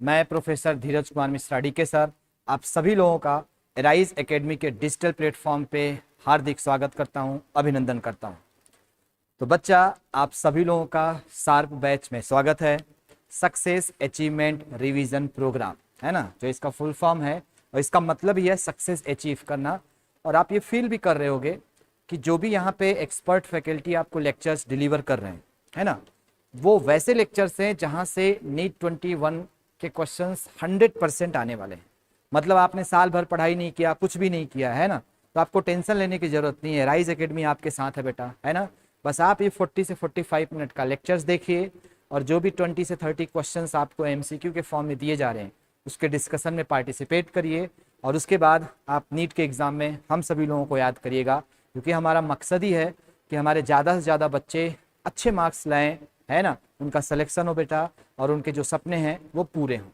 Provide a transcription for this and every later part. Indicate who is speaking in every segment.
Speaker 1: मैं प्रोफेसर धीरज Kumar Mishra DK sir आप सभी लोगों का राइज एकेडमी के डिजिटल प्लेटफॉर्म पे हार्दिक स्वागत करता हूं, अभिनंदन करता हूं। तो बच्चा, आप सभी लोगों का शार्प बैच में स्वागत है। सक्सेस अचीवमेंट रिवीजन प्रोग्राम है ना, जो इसका फुल फॉर्म है, और इसका मतलब ही है सक्सेस अचीव करना। और आप ये फील भी कर रहे होगे कि जो भी यहाँ पे एक्सपर्ट फैकल्टी आपको लेक्चर्स डिलीवर कर रहे हैं, है ना, वो वैसे लेक्चर्स हैं जहाँ से नीट 21 के क्वेश्चंस 100% आने वाले हैं। मतलब आपने साल भर पढ़ाई नहीं किया, कुछ भी नहीं किया है ना, तो आपको टेंशन लेने की जरूरत नहीं है। राइज एकेडमी आपके साथ है बेटा, है ना। बस आप ये 40 से 45 मिनट का लेक्चर्स देखिए, और जो भी 20 से 30 क्वेश्चंस आपको एमसीक्यू के फॉर्म में दिए जा रहे हैं उसके डिस्कशन में पार्टिसिपेट करिए। और उसके बाद आप नीट के एग्ज़ाम में हम सभी लोगों को याद करिएगा, क्योंकि हमारा मकसद ही है कि हमारे ज़्यादा से ज़्यादा बच्चे अच्छे मार्क्स लाएँ, है ना, उनका सिलेक्शन हो बेटा, और उनके जो सपने हैं वो पूरे हों।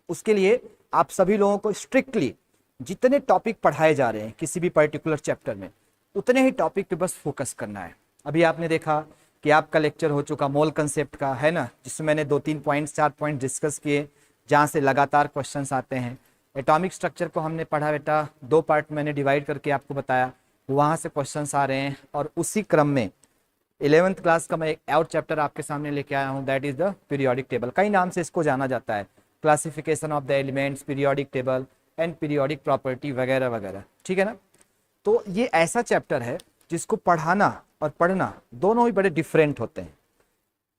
Speaker 1: उसके लिए आप सभी लोगों को स्ट्रिक्टली जितने टॉपिक पढ़ाए जा रहे हैं किसी भी पर्टिकुलर चैप्टर में, उतने ही टॉपिक पे बस फोकस करना है। अभी आपने देखा कि आपका लेक्चर हो चुका मोल कंसेप्ट का, है ना, जिसमें मैंने 2-3 पॉइंट 4 पॉइंट डिस्कस किए, जहाँ से लगातार क्वेश्चंस आते हैं। एटॉमिक स्ट्रक्चर को हमने पढ़ा बेटा, 2 पार्ट मैंने डिवाइड करके आपको बताया, वहाँ से क्वेश्चंस आ रहे हैं। और उसी क्रम में 11th क्लास का मैं एक और चैप्टर आपके सामने लेके आया हूँ, that is the periodic table. कई नाम से इसको जाना जाता है, classification of the elements, periodic table and periodic property वगैरह वगैरह, ठीक है ना। तो ये ऐसा चैप्टर है जिसको पढ़ाना और पढ़ना दोनों ही बड़े डिफरेंट होते हैं।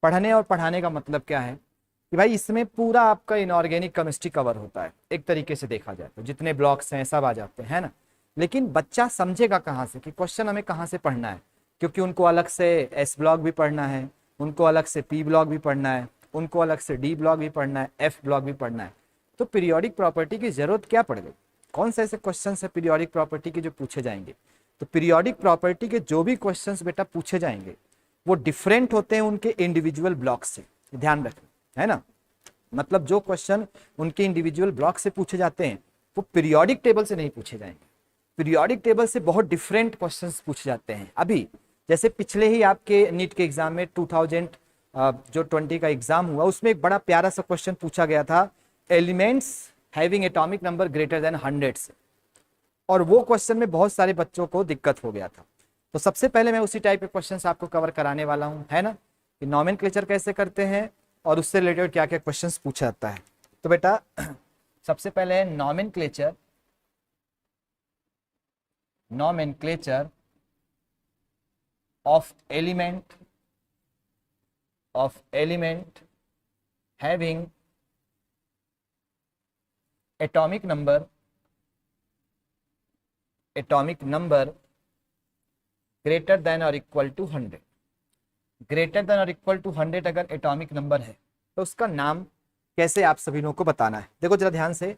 Speaker 1: पढ़ने और पढ़ाने का मतलब क्या है कि भाई इसमें पूरा आपका इनऑर्गेनिक केमिस्ट्री कवर होता है, एक तरीके से देखा जाए तो जितने ब्लॉक्स हैं सब आ जाते हैं ना। लेकिन बच्चा समझेगा कहाँ से कि क्वेश्चन हमें कहाँ से पढ़ना है, क्योंकि उनको अलग से एस ब्लॉक भी पढ़ना है, उनको अलग से पी ब्लॉक भी पढ़ना है, उनको अलग से डी ब्लॉक भी पढ़ना है, एफ ब्लॉक भी पढ़ना है। तो पीरियोडिक प्रॉपर्टी की जरूरत क्या पड़ गई? कौन से ऐसे क्वेश्चन है पीरियोडिक प्रॉपर्टी के जो पूछे जाएंगे? तो पीरियोडिक प्रॉपर्टी के जो भी क्वेश्चन बेटा पूछे जाएंगे वो डिफरेंट होते हैं उनके इंडिविजुअल ब्लॉक से, ध्यान रखना, है ना। मतलब जो क्वेश्चन उनके इंडिविजुअल ब्लॉक से पूछे जाते हैं वो पीरियोडिक टेबल से नहीं पूछे जाएंगे। पीरियोडिक टेबल से बहुत डिफरेंट क्वेश्चंस पूछे जाते हैं। अभी जैसे पिछले ही आपके नीट के एग्जाम में 2020 का एग्जाम हुआ, उसमें एक बड़ा प्यारा सा क्वेश्चन पूछा गया था, elements having atomic number greater than 100 से। और वो क्वेश्चन में बहुत सारे बच्चों को दिक्कत हो गया था। तो सबसे पहले मैं उसी टाइप के क्वेश्चंस आपको कवर कराने वाला हूं, है ना, कि नॉमेनक्लेचर कैसे करते हैं और उससे रिलेटेड क्या क्या क्वेश्चंस पूछा जाता है। तो बेटा सबसे पहले है nomenclature of element having atomic number greater than or equal to 100। Greater than और इक्वल टू 100 अगर एटॉमिक नंबर है तो उसका नाम कैसे आप सभी लोगों को बताना है। देखो जरा ध्यान से,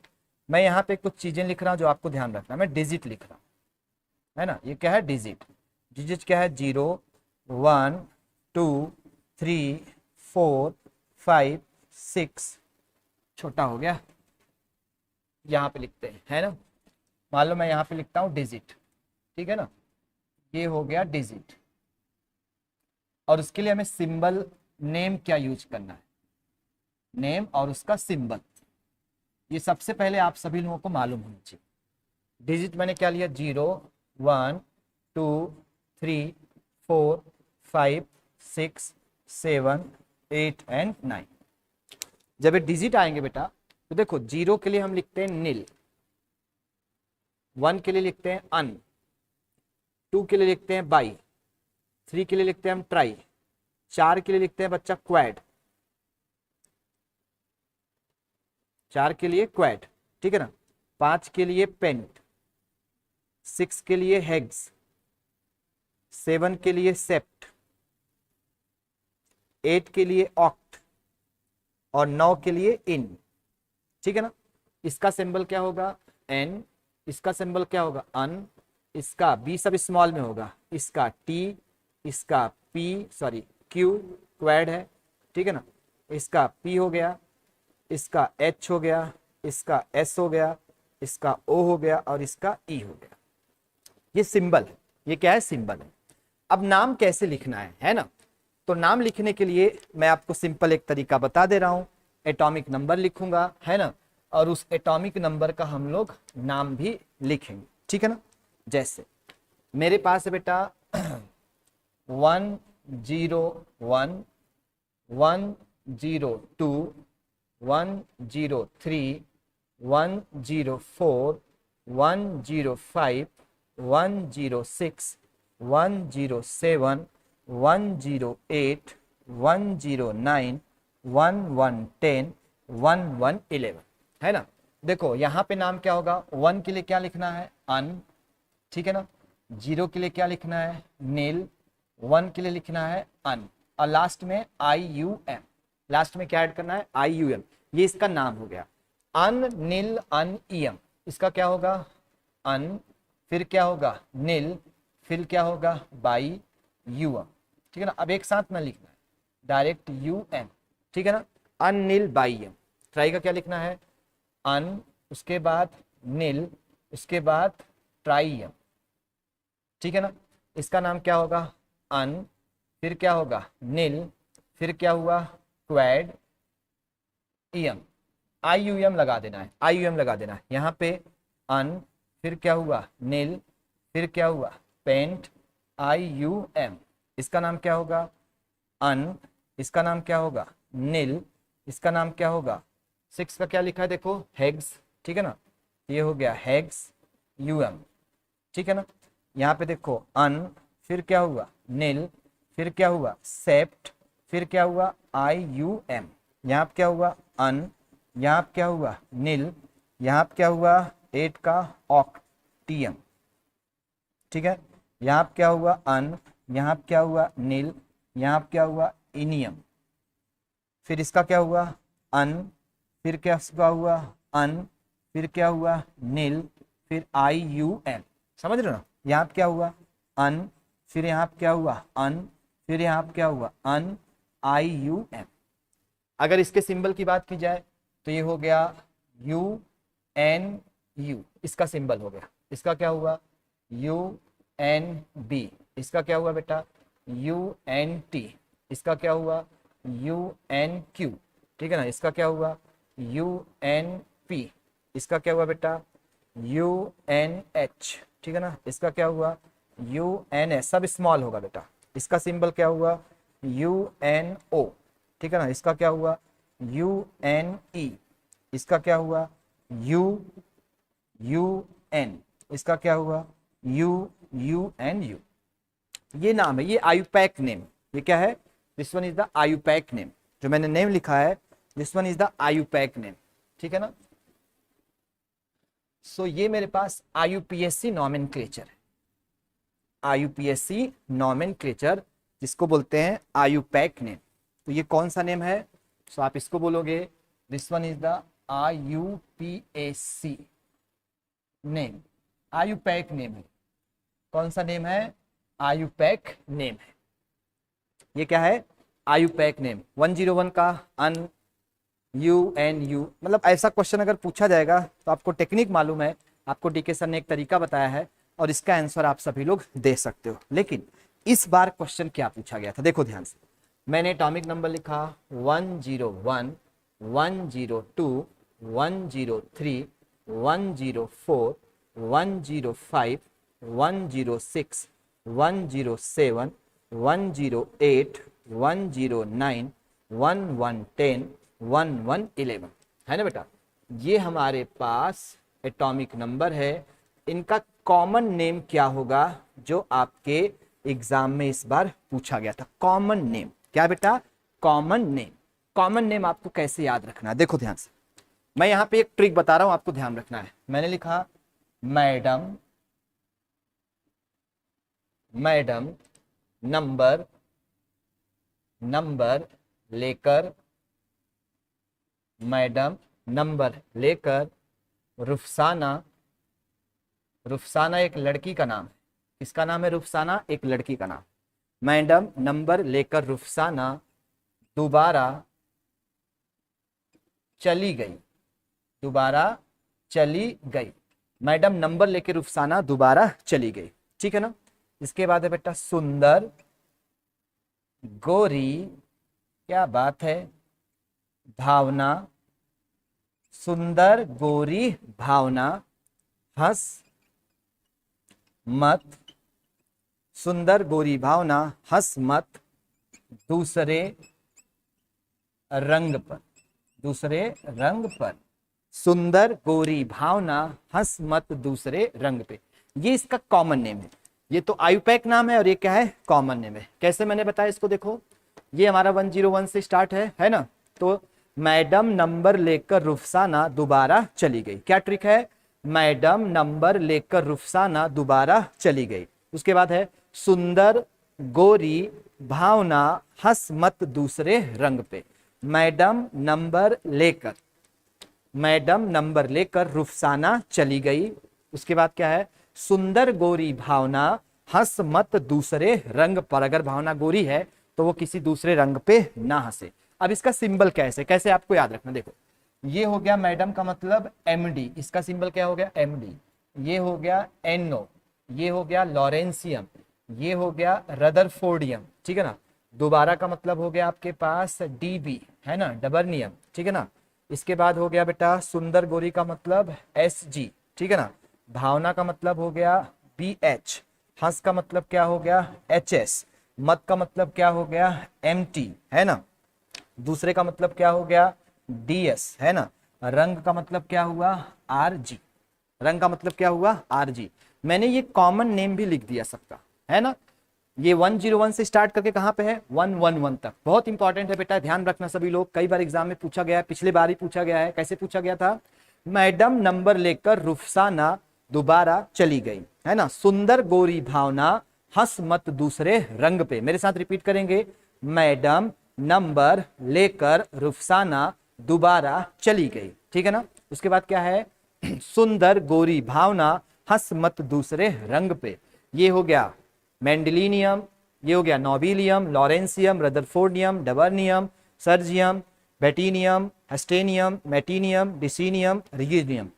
Speaker 1: मैं यहाँ पे कुछ चीजें लिख रहा हूँ जो आपको ध्यान रखना है। मैं डिजिट लिख रहा हूँ, है ना, ये क्या है डिजिट। डिजिट क्या है? 0 1 2 3 4 5 6, छोटा हो गया, यहाँ पे लिखते हैं, है ना। मान लो मैं यहाँ पे लिखता हूँ डिजिट, ठीक है ना, ये हो गया डिजिट। और उसके लिए हमें सिंबल नेम क्या यूज करना है, नेम और उसका सिंबल, ये सबसे पहले आप सभी लोगों को मालूम होना चाहिए। डिजिट मैंने क्या लिया? 0 1 2 3 4 5 6 7 8 एंड 9। जब ये डिजिट आएंगे बेटा तो देखो, 0 के लिए हम लिखते हैं नील, 1 के लिए लिखते हैं अन, 2 के लिए लिखते हैं बाई, 3 के लिए लिखते हैं हम ट्राई, 4 के लिए लिखते हैं बच्चा क्वैड, 4 के लिए क्वैड, ठीक है ना, 5 के लिए पेंट, 6 के लिए हेग्स, 7 के लिए सेप्ट, 8 के लिए ऑक्ट और 9 के लिए इन, ठीक है ना। इसका सिंबल क्या होगा? एन, इसका सिंबल क्या होगा? अन, इसका बी सब स्मॉल में होगा, इसका टी, इसका पी सॉरी क्यू क्वैड है, ठीक है ना, इसका पी हो गया, इसका एच हो गया, इसका एस हो गया, इसका ओ हो गया और इसका ई हो गया। ये सिंबल है, ये क्या है? सिंबल है। अब नाम कैसे लिखना है ना, तो नाम लिखने के लिए मैं आपको सिंपल एक तरीका बता दे रहा हूं, एटॉमिक नंबर लिखूंगा, है ना, और उस एटॉमिक नंबर का हम लोग नाम भी लिखेंगे, ठीक है ना। जैसे मेरे पास है बेटा 101, 102, 103, 104, 105, 106, 107, 108, 109, 1110, 1111, है ना। देखो यहाँ पे नाम क्या होगा, 1 के लिए क्या लिखना है, अन, ठीक है ना। 0 के लिए क्या लिखना है, नील। 1 के लिए लिखना है अन, और लास्ट में IUM, लास्ट में क्या ऐड करना है, IUM। ये इसका नाम हो गया, अन नील अन ईएम। इसका क्या होगा, अन, फिर क्या होगा, नील, फिर क्या होगा, बाई यूएम, ठीक है ना। अब एक साथ में लिखना है, डायरेक्ट UM, ठीक है ना। अन नील बाई एम। ट्राई का क्या लिखना है, अन, उसके बाद नील, उसके बाद ट्राई, ठीक है ना। इसका नाम क्या होगा, अन, फिर क्या होगा, नील, फिर क्या हुआ, क्वेड ईएम, IUM लगा देना है, IUM लगा देना है यहाँ पे। अन, फिर क्या हुआ, नील, फिर क्या हुआ, पेंट, IUM। इसका नाम क्या होगा, अन, इसका नाम क्या होगा, नील, इसका नाम क्या होगा, 6 का क्या लिखा है देखो, हेग्स, ठीक है ना। ये हो गया हेग्स UM, ठीक है ना। यहाँ पे देखो अन, फिर क्या हुआ, नील, फिर क्या हुआ, सेप्ट, फिर क्या हुआ, IUM। यहाँ पे क्या हुआ, अन, यहाँ पे क्या हुआ, नील, यहाँ पे क्या हुआ, 8 का ऑक्टियम, ठीक है। यहाँ पे क्या हुआ, अन, यहाँ पे क्या हुआ, नील, यहाँ पे क्या हुआ, इनियम। फिर इसका क्या हुआ, अन, फिर क्या हुआ, अन, फिर क्या हुआ, नील, फिर IUM। समझ रहे हो ना। यहाँ पे क्या हुआ, अन, फिर यहाँ पे क्या हुआ, अन, फिर यहाँ पे क्या हुआ, अन, IUM। अगर इसके सिंबल की बात की जाए तो ये हो गया UNU, इसका सिंबल हो गया। इसका क्या हुआ, UNB, इसका क्या हुआ बेटा, UNT, इसका क्या हुआ, UNQ, ठीक है ना। इसका क्या हुआ, UNP, इसका क्या हुआ बेटा, UNH, ठीक है ना। इसका क्या हुआ, UNS, सब स्मॉल होगा बेटा। इसका सिंबल क्या हुआ, UNO, ठीक है ना। इसका क्या हुआ, UNE, इसका क्या हुआ, UN, इसका क्या हुआ, UNU। ये नाम है, ये आयुपैक नेम, ये क्या है, this one is the IUPAC name. जो मैंने नेम लिखा है, this one is the IUPAC name, ठीक है ना। सो ये मेरे पास IUPAC नॉमेनक्लेचर है, IUPAC नॉमेनक्लेचर, जिसको बोलते हैं आयुपैक नेम। तो ये कौन सा नेम है, सो आप इसको बोलोगे, this one is the IUPAC name, IUPAC name है। कौन सा नेम है, आयुपैक नेम है। ये क्या है, आयुपैक नेम। 101 का अन, UNU, मतलब ऐसा क्वेश्चन अगर पूछा जाएगा तो आपको टेक्निक मालूम है, आपको DK सर ने एक तरीका बताया है और इसका आंसर आप सभी लोग दे सकते हो। लेकिन इस बार क्वेश्चन क्या पूछा गया था, देखो ध्यान से। मैंने एटॉमिक नंबर लिखा 101, 102, 103, 104, 105, 106, 107, 108, 109, 1110, 1111, है ना बेटा। ये हमारे पास एटॉमिक नंबर है। इनका कॉमन नेम क्या होगा, जो आपके एग्जाम में इस बार पूछा गया था। कॉमन नेम क्या बेटा, कॉमन नेम। कॉमन नेम आपको कैसे याद रखना है, देखो ध्यान से। मैं यहाँ पे एक ट्रिक बता रहा हूं, आपको ध्यान रखना है। मैंने लिखा मैडम, मैडम नंबर, नंबर लेकर, मैडम नंबर लेकर, रुफसाना, रुफसाना एक लड़की का नाम है। किसका नाम है, रुफसाना, एक लड़की का नाम। मैडम नंबर लेकर रुफसाना दोबारा चली गई, दोबारा चली गई। मैडम नंबर लेकर रुफसाना दोबारा चली गई, ठीक है ना। इसके बाद है बेटा सुंदर गोरी, क्या बात है, भावना, सुंदर गोरी भावना, हंस मत, सुंदर गोरी भावना हंस मत दूसरे रंग पर, दूसरे रंग पर, सुंदर गोरी भावना हंस मत दूसरे रंग पे। ये इसका कॉमन नेम है, ये तो आयुपैक नाम है और ये क्या है, कॉमन नेम है। कैसे मैंने बताया इसको, देखो ये हमारा 101 से स्टार्ट है ना। तो मैडम नंबर लेकर रुफसाना दोबारा चली गई, क्या ट्रिक है, मैडम नंबर लेकर रुफसाना दोबारा चली गई। उसके बाद है सुंदर गोरी भावना हंस मत दूसरे रंग पे, मैडम नंबर लेकर, मैडम नंबर लेकर रुफसाना चली गई। उसके बाद क्या है, सुंदर गोरी भावना हंस मत दूसरे रंग पर, अगर भावना गोरी है तो वो किसी दूसरे रंग पे ना हंसे। अब इसका सिंबल कैसे कैसे आपको याद रखना, देखो ये हो गया मैडम का मतलब एमडी, इसका सिंबल क्या हो गया, एमडी। ये हो गया एनओ, ये हो गया लॉरेंसियम, ये हो गया रदरफोर्डियम, ठीक है ना। दोबारा का मतलब हो गया आपके पास डीबी, है ना, डबर्नियम, ठीक है ना। इसके बाद हो गया बेटा सुंदर गोरी का मतलब एसजी, ठीक है ना। भावना का मतलब हो गया बीएच, हंस का मतलब क्या हो गया एचएस, मत का मतलब क्या हो गया एमटी, है ना। दूसरे का मतलब क्या हो गया डीएस, है ना। रंग का मतलब क्या हुआ आरजी, रंग का मतलब क्या हुआ आरजी। मैंने ये कॉमन नेम भी लिख दिया सबका, है ना। ये 101 से स्टार्ट करके कहां पे है 111 तक, बहुत इंपॉर्टेंट है बेटा, ध्यान रखना सभी लोग। कई बार एग्जाम में पूछा गया है, पिछले बार ही पूछा गया है। कैसे पूछा गया था, मैडम नंबर लेकर रुफसाना दोबारा चली गई, है ना। सुंदर गोरी भावना हंस मत दूसरे रंग पे, मेरे साथ रिपीट करेंगे, मैडम नंबर लेकर रुफसाना दोबारा चली गई, ठीक है ना। उसके बाद क्या है सुंदर गोरी भावना हंस मत दूसरे रंग पे, ये हो गया मेंडेलिनियम, ये हो गया नोबिलियम, लॉरेंसियम, रदरफोर्डियम, डबर्नियम, सर्जियम, बेटिनियम, हेस्टेनियम, मेटिनियम, डिसीनियम, रिगिनियम।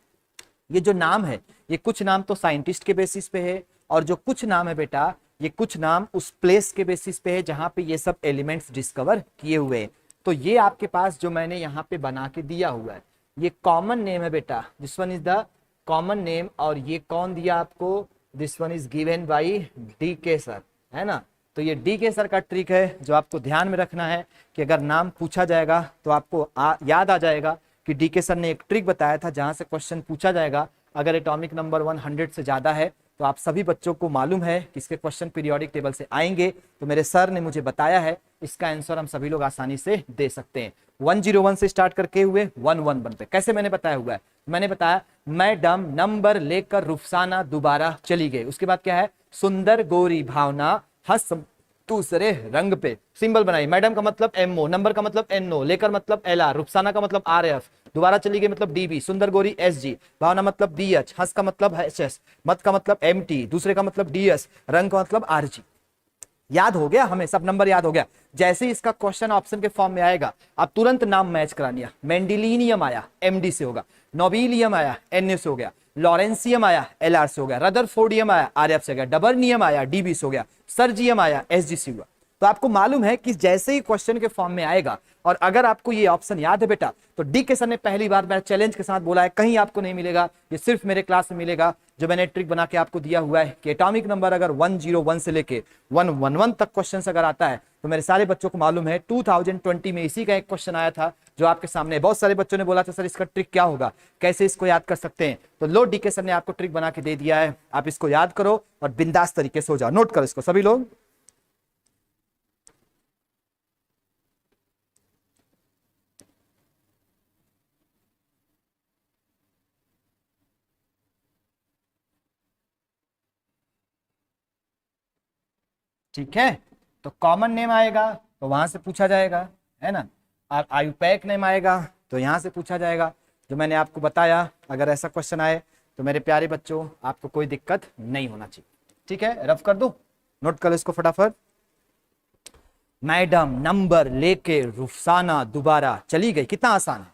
Speaker 1: ये जो नाम है, ये कुछ नाम तो साइंटिस्ट के बेसिस पे है, और जो कुछ नाम है बेटा, ये कुछ नाम उस प्लेस के बेसिस पे है जहां पे ये सब एलिमेंट्स डिस्कवर किए हुए हैं। तो ये आपके पास जो मैंने यहाँ पे बना के दिया हुआ है, ये कॉमन नेम है बेटा, this one is the common name. और ये कौन दिया आपको, this one is given by D के सर, है ना। तो ये डी के सर का ट्रिक है जो आपको ध्यान में रखना है कि अगर नाम पूछा जाएगा तो आपको याद आ जाएगा कि डी के सर ने एक ट्रिक बताया था जहां से क्वेश्चन पूछा जाएगा। अगर एटॉमिक नंबर 100 से ज्यादा है तो आप सभी बच्चों को मालूम है कि इसके क्वेश्चन पीरियोडिक टेबल से आएंगे, तो मेरे सर ने मुझे बताया है, इसका आंसर हम सभी लोग आसानी से दे सकते हैं। 101 से स्टार्ट करके हुए 111 पे कैसे मैंने बताया हुआ है, मैंने बताया मैडम नंबर लेकर रुफसाना दोबारा चली गई। उसके बाद क्या है सुंदर गोरी भावना हंस दूसरे रंग पे, सिंबल बनाई, मैडम का मतलब एमओ, नंबर का मतलब एनओ, लेकर मतलब एलआर, रुफसाना का मतलब आरएफ, दोबारा चली गई मतलब डीबी, सुंदर गोरी एसजी, भावना मतलब बीएच, हंस का मतलब एचएस, मत का मतलब एमटी, दूसरे का मतलब डीएस, रंग का मतलब आरजी। याद हो गया, हमें सब नंबर याद हो गया। जैसे ही इसका क्वेश्चन ऑप्शन के फॉर्म में आएगा आप तुरंत नाम मैच करा लिया, मेंडेलिनियम आया एमडी से होगा, नोबिलियम आया एनए से हो गया, लॉरेंसियम आया एलआर से हो गया, रदरफोर्डियम आया आरएफ से हो गया, डबर्नियम आया डीबी से हो गया, सर्जियम आया एसजी से हुआ। तो आपको मालूम है कि जैसे ही क्वेश्चन के फॉर्म में आएगा, और अगर आपको ये ऑप्शन याद है बेटा, तो डी के सर ने पहली बार मेरा चैलेंज के साथ बोला है, कहीं आपको नहीं मिलेगा, ये सिर्फ मेरे क्लास में मिलेगा, जो मैंने ट्रिक बना के आपको दिया हुआ है कि एटॉमिक नंबर अगर 101 से लेके 111 तक क्वेश्चन अगर आता है, तो मेरे सारे बच्चों को मालूम है 2020 में इसी का एक क्वेश्चन आया था जो आपके सामने। बहुत सारे बच्चों ने बोला था सर इसका ट्रिक क्या होगा, कैसे इसको याद कर सकते हैं, तो लो डी के सर ने आपको ट्रिक बना के दे दिया है, आप इसको याद करो और बिंदास तरीके से हो जाओ। नोट करो इसको सभी लोग। ठीक है, तो कॉमन नेम आएगा तो वहां से पूछा जाएगा, है ना। और आयुपैक नेम आएगा तो यहां से पूछा जाएगा, जो मैंने आपको बताया। अगर ऐसा क्वेश्चन आए तो मेरे प्यारे बच्चों आपको कोई दिक्कत नहीं होना चाहिए, ठीक है। रफ कर दो, नोट कर इसको फटाफट। मैडम नंबर लेके रुफसाना दोबारा चली गई, कितना आसान है।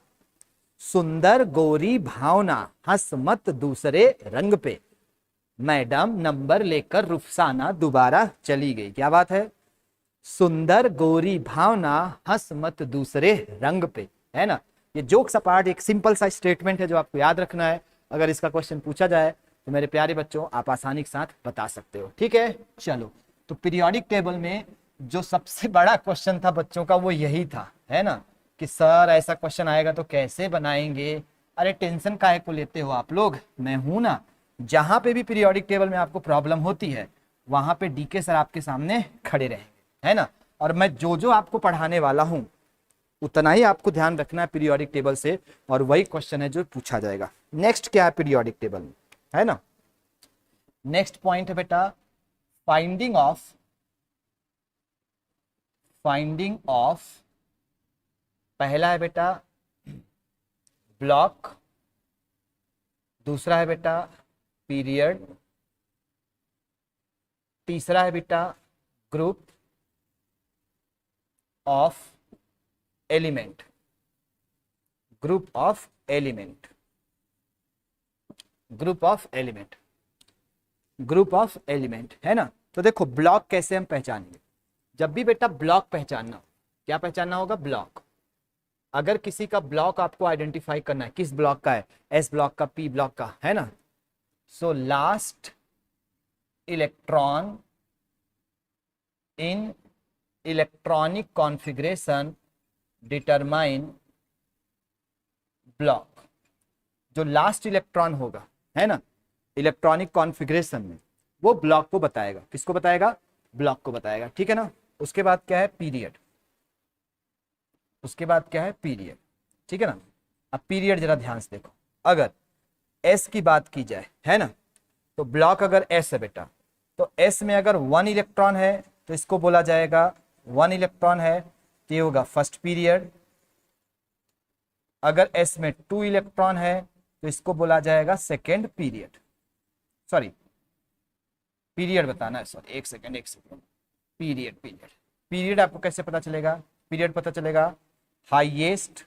Speaker 1: सुंदर गोरी भावना हंस मत दूसरे रंग पे, मैडम नंबर लेकर रुफसाना दोबारा चली गई, क्या बात है। सुंदर गोरी भावना हंस मत दूसरे रंग पे, है ना। ये जोक सा पार्ट एक सिंपल सा स्टेटमेंट है जो आपको याद रखना है। अगर इसका क्वेश्चन पूछा जाए तो मेरे प्यारे बच्चों आप आसानी के साथ बता सकते हो, ठीक है। चलो, तो पीरियोडिक टेबल में जो सबसे बड़ा क्वेश्चन था बच्चों का वो यही था, है ना, कि सर ऐसा क्वेश्चन आएगा तो कैसे बनाएंगे। अरे टेंशन काहे को लेते हो आप लोग, मैं हूं ना। जहां पे भी पीरियोडिक टेबल में आपको प्रॉब्लम होती है वहां पे डीके सर आपके सामने खड़े रहेंगे, है ना। और मैं जो जो आपको पढ़ाने वाला हूं उतना ही आपको ध्यान रखना है पीरियोडिक टेबल से, और वही क्वेश्चन है जो पूछा जाएगा। नेक्स्ट क्या है पीरियोडिक टेबल में, है ना। नेक्स्ट पॉइंट है बेटा फाइंडिंग ऑफ पहला है बेटा ब्लॉक, दूसरा है बेटा पीरियड, तीसरा है बेटा group of element, group of element, group of element, group of element, है ना। तो देखो ब्लॉक कैसे हम पहचानेंगे। जब भी बेटा ब्लॉक पहचानना, क्या पहचानना होगा, ब्लॉक। अगर किसी का ब्लॉक आपको आइडेंटिफाई करना है, किस ब्लॉक का है, एस ब्लॉक का, पी ब्लॉक का, है ना। So last electron in electronic configuration determine block. जो लास्ट इलेक्ट्रॉन होगा, है ना, इलेक्ट्रॉनिक कॉन्फ़िगरेशन में, वो ब्लॉक को बताएगा। किसको बताएगा, ब्लॉक को बताएगा, ठीक है ना। उसके बाद क्या है पीरियड, उसके बाद क्या है पीरियड, ठीक है ना। अब पीरियड जरा ध्यान से देखो, अगर एस की बात की जाए, है ना, तो ब्लॉक अगर एस है बेटा, तो एस में अगर 1 इलेक्ट्रॉन है तो इसको बोला जाएगा 1 इलेक्ट्रॉन है तो ये होगा फर्स्ट पीरियड। अगर एस में 2 इलेक्ट्रॉन है तो इसको बोला जाएगा सेकेंड पीरियड। सॉरी, पीरियड बताना है, सॉरी, एक सेकेंड पीरियड, पीरियड आपको कैसे पता चलेगा, पीरियड पता चलेगा highest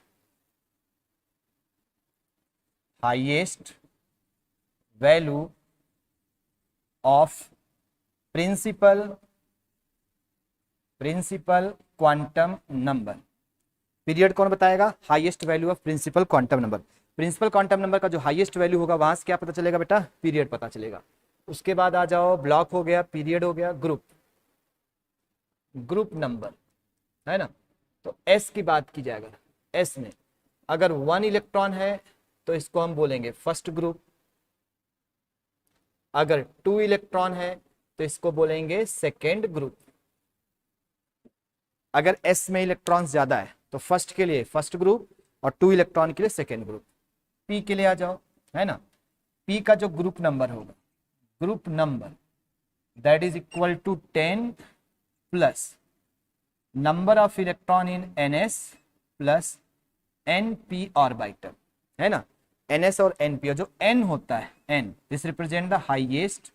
Speaker 1: value of principal quantum number. Period कौन बताएगा, highest value of principal quantum number. Principal quantum number का जो हाईएस्ट वैल्यू होगा वहां से क्या पता चलेगा बेटा, पीरियड पता चलेगा। उसके बाद आ जाओ, ब्लॉक हो गया, पीरियड हो गया, ग्रुप नंबर, है ना। तो एस की बात की जाएगा, एस में अगर 1 इलेक्ट्रॉन है तो इसको हम बोलेंगे फर्स्ट ग्रुप। अगर 2 इलेक्ट्रॉन है तो इसको बोलेंगे सेकेंड ग्रुप। अगर एस में इलेक्ट्रॉन ज्यादा है तो फर्स्ट के लिए फर्स्ट ग्रुप और 2 इलेक्ट्रॉन के लिए सेकेंड ग्रुप। पी के लिए आ जाओ, है ना, पी का जो ग्रुप नंबर होगा, group number that is equal to 10 plus number of electron in NS plus NP orbital, है ना। एनएस और एनपी, जो एन होता है, N this represent the highest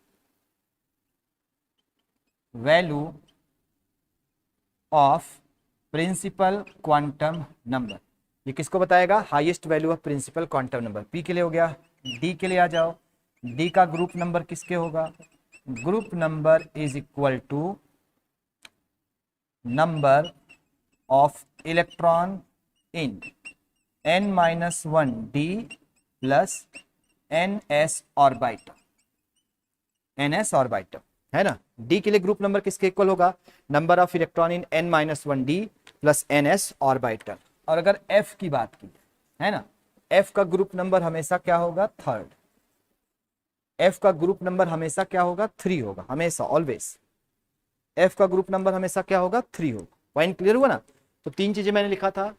Speaker 1: value of principal quantum number. ये किसको बताएगा, highest value of principal quantum number. P के लिए हो गया। डी के लिए आ जाओ, डी का ग्रुप नंबर किसके होगा, group number is equal to number of electron in n-1 d plus ns orbital, ns orbital, है ना। डी के लिए ग्रुप नंबर किसके इक्वल होगा, number of electron in n-1 d plus ns orbital. और अगर f की बात की, है ना, f का ग्रुप नंबर हमेशा क्या होगा, थर्ड। f का ग्रुप नंबर हमेशा क्या होगा, 3 होगा, हमेशा, ऑलवेज। f का ग्रुप नंबर हमेशा क्या होगा, 3 होगा। पॉइंट क्लियर हुआ ना। तो 3 चीजें मैंने लिखा था,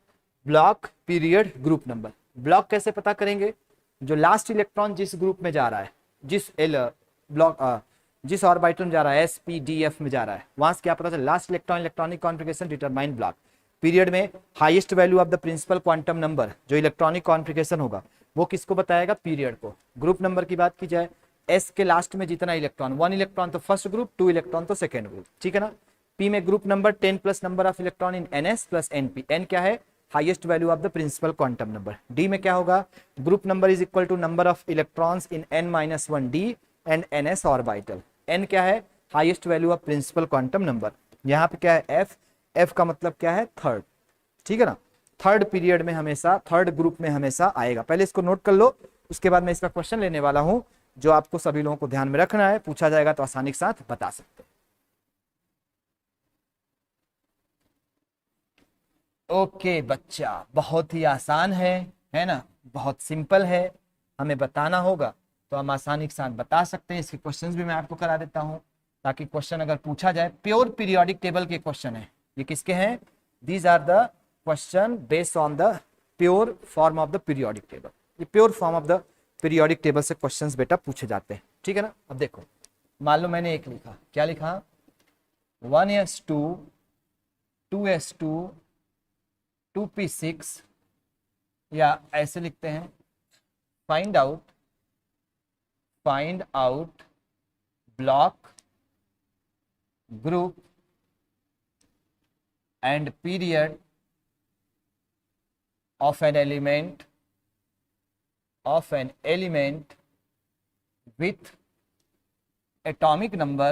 Speaker 1: block, period, group number. Block कैसे पता करेंगे, जो लास्ट इलेक्ट्रॉन जिस ग्रुप में जा रहा है, जिस जिस ऑर्बिटल में जा रहा है, एस पी डी एफ में जा रहा है, वहां से क्या पता चला, last electron electronic configuration determine block. Period में highest value of the principal quantum number, जो इलेक्ट्रॉनिक कॉन्फ़िगरेशन होगा वो किसको बताएगा, पीरियड को। ग्रुप नंबर की बात की जाए, एस के लास्ट में जितना इलेक्ट्रॉन, 1 इलेक्ट्रॉन तो फर्स्ट ग्रुप, 2 इलेक्ट्रॉन तो सेकेंड ग्रुप, ठीक है ना। पी में group number 10 plus number of electron in NS plus NP. N क्या है, highest value of the principal quantum number. D में क्या होगा, group number is equal to number of electrons in n-1 d and ns orbital. N क्या है, highest value of principal quantum number. यहाँ पे क्या है एफ, एफ का मतलब क्या है थर्ड, ठीक है ना, थर्ड पीरियड में हमेशा, थर्ड ग्रुप में हमेशा आएगा। पहले इसको नोट कर लो, उसके बाद मैं इसका क्वेश्चन लेने वाला हूं जो आपको सभी लोगों को ध्यान में रखना है, पूछा जाएगा तो आसानी के साथ बता सकते हैं। ओके बच्चा, बहुत ही आसान है ना, बहुत सिंपल है, हमें बताना होगा तो हम आसानी के साथ बता सकते हैं। इसके क्वेश्चंस भी मैं आपको करा देता हूं ताकि क्वेश्चन अगर पूछा जाए, प्योर पीरियोडिक टेबल के क्वेश्चन है ये, किसके हैं, these are the question based on the pure form of the periodic table, ये pure form of the periodic table से क्वेश्चंस बेटा पूछे जाते हैं, ठीक है ना। अब देखो, मान लो मैंने एक लिखा, क्या लिखा, 1s2 2s2 2p6, या ऐसे लिखते हैं, find out block group and period of an element with atomic number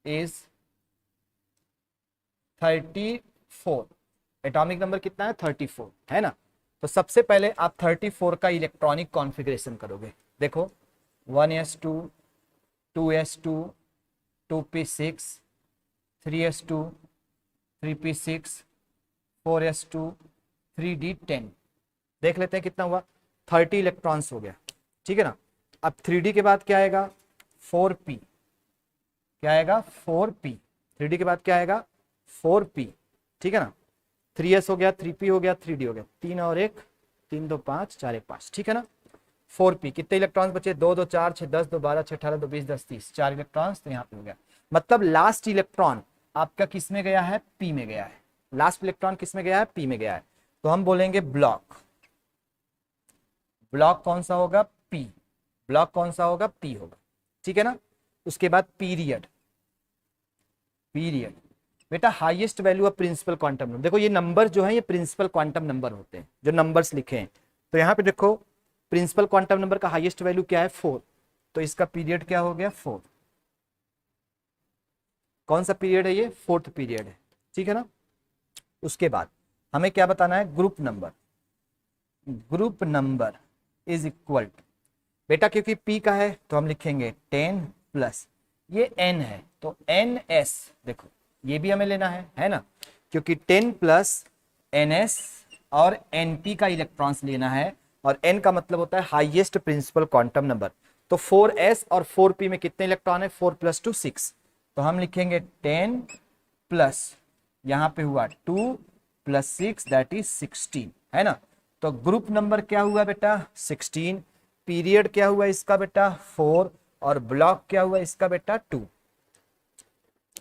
Speaker 1: is 34। Atomic number कितना है, 34 है ना। तो सबसे पहले आप 34 का इलेक्ट्रॉनिक कॉन्फ़िगरेशन करोगे। देखो 1s2 2s2 2p6 3s2 3p6 4s2 3d10। देख लेते हैं कितना हुआ, 30 इलेक्ट्रॉन्स हो गया, ठीक है ना। अब 3d के बाद क्या आएगा, 4p, क्या आएगा 4p, 3d के बाद क्या आएगा 4p, ठीक है ना। 3s हो गया, 3p हो गया, 3d हो गया, 3 और 1 3 2 5 4 1 5, ठीक है ना। 4p कितने इलेक्ट्रॉन्स बचे, 2 2 4 6 10 2 12 6 18 2 20 10 30, 4 इलेक्ट्रॉन्स, तो यहाँ पे हो गया। मतलब लास्ट इलेक्ट्रॉन आपका किस में गया है, p में गया है। लास्ट इलेक्ट्रॉन किस में गया है, p में गया है। तो हम बोलेंगे ब्लॉक, ब्लॉक कौन सा होगा, p, ब्लॉक कौन सा होगा, p होगा, ठीक है ना। उसके बाद पीरियड, पीरियड बेटा highest value of principal quantum number. देखो ये नंबर जो है ये प्रिंसिपल क्वांटम नंबर होते हैं, जो नंबर्स लिखे हैं। तो यहाँ पे देखो प्रिंसिपल क्वांटम नंबर का हाईएस्ट वैल्यू क्या है, 4, तो इसका पीरियड क्या हो गया 4। कौन सा पीरियड है ये, 4th पीरियड है, ठीक है ना। उसके बाद हमें क्या बताना है, group number, group number is equal to, बेटा क्योंकि p का है तो हम लिखेंगे 10 प्लस ये n है तो ns, देखो ये भी हमें लेना है ना, क्योंकि 10 प्लस ns और np का इलेक्ट्रॉन्स लेना है, और n का मतलब होता है हाईएस्ट प्रिंसिपल क्वांटम नंबर। तो 4s और 4p में कितने इलेक्ट्रॉन है, 4 + 2 6, तो हम लिखेंगे 10 प्लस यहाँ पे हुआ 2 + 6 दैट इज 16, है ना। तो ग्रुप नंबर क्या हुआ बेटा 16, पीरियड क्या हुआ इसका बेटा 4, और ब्लॉक क्या हुआ इसका बेटा 2,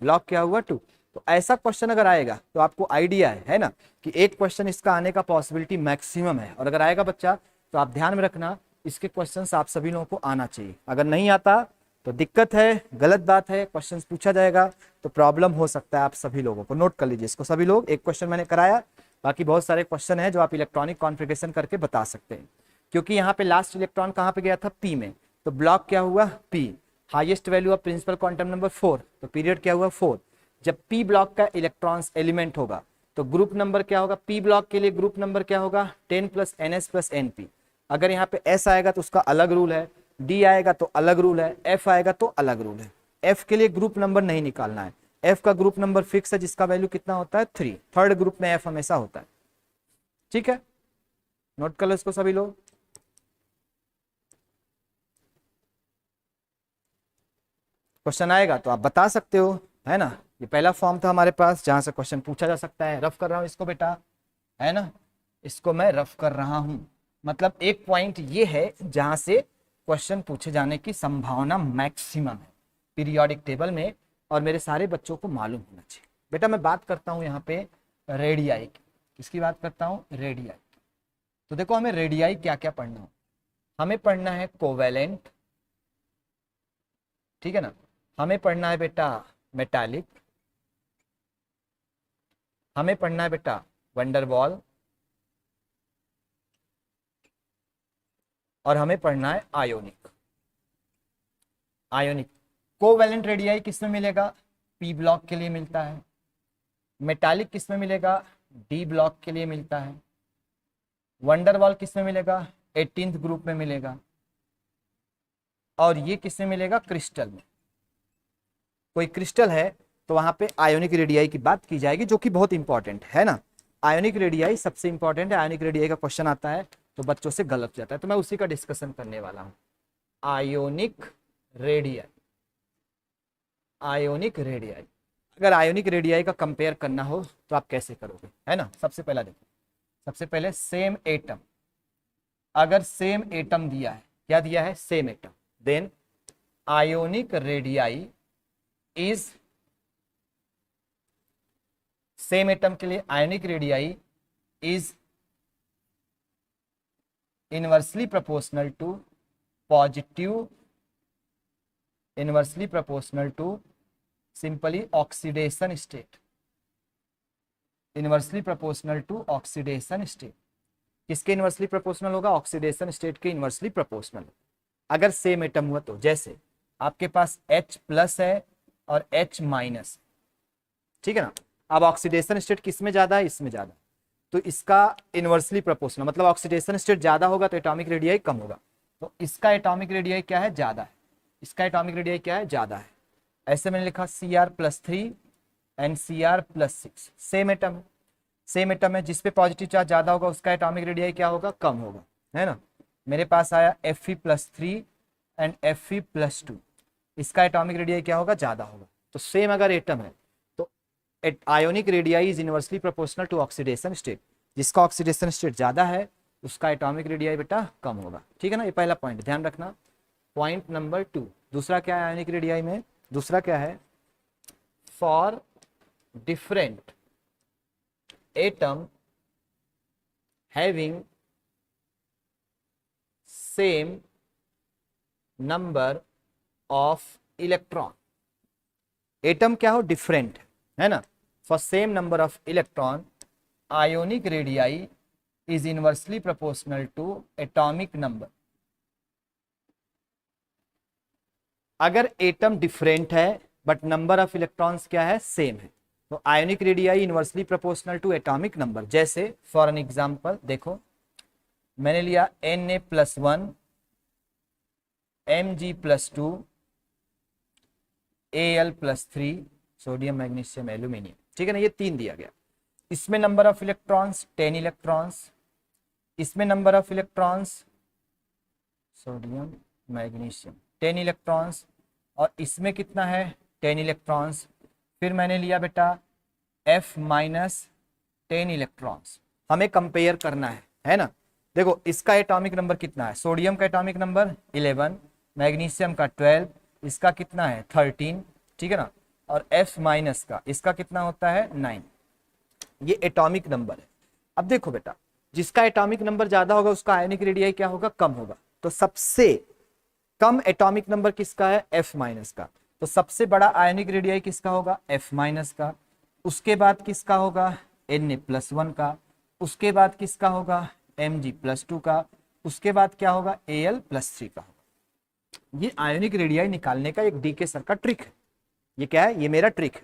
Speaker 1: ब्लॉक क्या हुआ 2। तो ऐसा क्वेश्चन अगर आएगा तो आपको आइडिया है ना कि एक क्वेश्चन इसका आने का पॉसिबिलिटी मैक्सिमम है, और अगर आएगा बच्चा तो आप ध्यान में रखना इसके क्वेश्चंस आप सभी लोगों को आना चाहिए। अगर नहीं आता तो दिक्कत है, गलत बात है, क्वेश्चंस पूछा जाएगा तो प्रॉब्लम हो सकता है आप सभी लोगों को। नोट कर लीजिए इसको सभी लोग, एक क्वेश्चन मैंने कराया, बाकी बहुत सारे क्वेश्चन है जो आप इलेक्ट्रॉनिक कॉन्फ़िगरेशन करके बता सकते हैं। क्योंकि यहाँ पे लास्ट इलेक्ट्रॉन कहाँ पे गया था, p में, तो ब्लॉक क्या हुआ p, highest value of principal quantum number 4, तो पीरियड क्या हुआ 4। जब p ब्लॉक का इलेक्ट्रॉन्स एलिमेंट होगा तो ग्रुप नंबर क्या होगा, p ब्लॉक के लिए ग्रुप नंबर क्या होगा 10 + ns + np। अगर यहाँ पे s आएगा तो उसका अलग रूल है, d आएगा तो अलग रूल है, f आएगा तो अलग रूल है। f के लिए ग्रुप नंबर नहीं निकालना है, f का ग्रुप नंबर फिक्स है जिसका वैल्यू कितना होता है 3, थर्ड ग्रुप में f हमेशा होता है, ठीक है। नोट कर लो इसको सभी लोग। क्वेश्चन आएगा तो आप बता सकते हो, है ना। ये पहला फॉर्म था हमारे पास जहां से क्वेश्चन पूछा जा सकता है। रफ कर रहा हूं इसको बेटा, है ना, इसको मैं रफ कर रहा हूं। मतलब एक पॉइंट ये है जहां से क्वेश्चन पूछे जाने की संभावना मैक्सिमम है पीरियोडिक टेबल में, और मेरे सारे बच्चों को मालूम होना चाहिए। बेटा मैं बात करता हूं यहाँ पे रेडियाई की, किसकी बात करता हूँ, रेडियाई। तो देखो हमें रेडियाई क्या क्या पढ़ना हो, हमें पढ़ना है कोवेलेंट, ठीक है ना, हमें पढ़ना है बेटा मेटालिक, हमें पढ़ना है बेटा वंडरवॉल, और हमें पढ़ना है आयोनिक, आयोनिक कोवैलेंट रेडियाई किस में मिलेगा? पी ब्लॉक के लिए मिलता है। मेटालिक किस में मिलेगा? डी ब्लॉक के लिए मिलता है। वंडरवॉल किस में मिलेगा? 18th ग्रुप में मिलेगा। और ये किस में मिलेगा? क्रिस्टल में। कोई क्रिस्टल है तो वहां पे आयोनिक रेडियाई की बात की जाएगी, जो कि बहुत इंपॉर्टेंट है ना। आयोनिक रेडियाई सबसे इंपॉर्टेंट है। आयोनिक रेडियाई का क्वेश्चन आता है तो बच्चों से गलत जाता है, तो मैं उसी का डिस्कशन करने वाला हूं। Ionic radii, ionic radii. अगर आयोनिक रेडियाई का कंपेयर करना हो तो आप कैसे करोगे, है ना। सबसे पहला देखो, सबसे पहले सेम एटम, अगर सेम एटम दिया है, क्या दिया है? Same atom, then ionic radii is, same atom के लिए ionic radii is inversely proportional to positive, inversely proportional to simply oxidation state, inversely proportional to oxidation state. किसके इनवर्सली प्रोपोर्शनल होगा? ऑक्सीडेशन स्टेट के इनवर्सली प्रोपोर्शनल, अगर same atom हुआ तो। जैसे आपके पास H प्लस है और H माइनस, ठीक है ना। अब ऑक्सीडेशन स्टेट किस में ज्यादा है? इसमें ज्यादा, तो इसका इनवर्सली प्रोपोर्शनल, मतलब ऑक्सीडेशन स्टेट ज्यादा होगा तो एटॉमिक रेडियाई कम होगा। तो इसका एटॉमिक रेडियाई क्या है? ज्यादा है। इसका एटॉमिक रेडियाई क्या है? ज्यादा है। ऐसे मैंने लिखा Cr+3 and Cr+6, same atom है, सेम एटम है। जिसपे पॉजिटिव चार्ज ज्यादा होगा उसका एटॉमिक रेडियाई क्या होगा? कम होगा, है ना। मेरे पास आया Fe+3 एंड Fe+2, इसका एटॉमिक रेडियाई क्या होगा? ज्यादा होगा। तो सेम अगर एटम है तो ionic radii is inversely proportional to oxidation state. जिसका ऑक्सीडेशन स्टेट ज्यादा है उसका एटॉमिक रेडियाई बेटा कम होगा, ठीक है ना। ये पहला पॉइंट ध्यान रखना। पॉइंट नंबर 2, दूसरा क्या है आयोनिक रेडियाई में? दूसरा क्या है? For different atom having same number of electron, atom क्या हो? डिफरेंट, है ना। For same number of electron ionic radii is inversely proportional to atomic number. अगर एटम डिफरेंट है बट नंबर ऑफ इलेक्ट्रॉन्स क्या है? सेम है, तो ionic radii inversely proportional to atomic number. जैसे फॉर एन एग्जांपल देखो, मैंने लिया Na+1 Mg+2 Al+3 sodium magnesium aluminium, ठीक है ना। ये 3 दिया गया। इसमें नंबर ऑफ इलेक्ट्रॉन्स 10 इलेक्ट्रॉन्स, इसमें number of electrons sodium magnesium 10 electrons, और इसमें कितना है? 10 इलेक्ट्रॉन्स। फिर मैंने लिया बेटा F-10 इलेक्ट्रॉन्स। हमें कंपेयर करना है ना। देखो इसका एटॉमिक नंबर कितना है? सोडियम का एटॉमिक नंबर 11, मैग्नीशियम का 12, इसका कितना है? 13, ठीक है ना। और F- का इसका कितना होता है? 9। ये एटॉमिक नंबर है। अब देखो बेटा, जिसका एटॉमिक नंबर ज्यादा होगा उसका आयोनिक रेडियाई क्या होगा? कम होगा। तो सबसे कम एटॉमिक नंबर किसका है? F- का। तो सबसे बड़ा आयोनिक रेडियाई किसका होगा? F- का। उसके बाद किसका होगा? Na+1 का। उसके बाद किसका होगा? Mg+2 का। उसके बाद क्या होगा? Al+3 का होगा। ये आयोनिक रेडियाई निकालने का एक डीके सर का ट्रिक है। ये क्या है? ये मेरा ट्रिक है,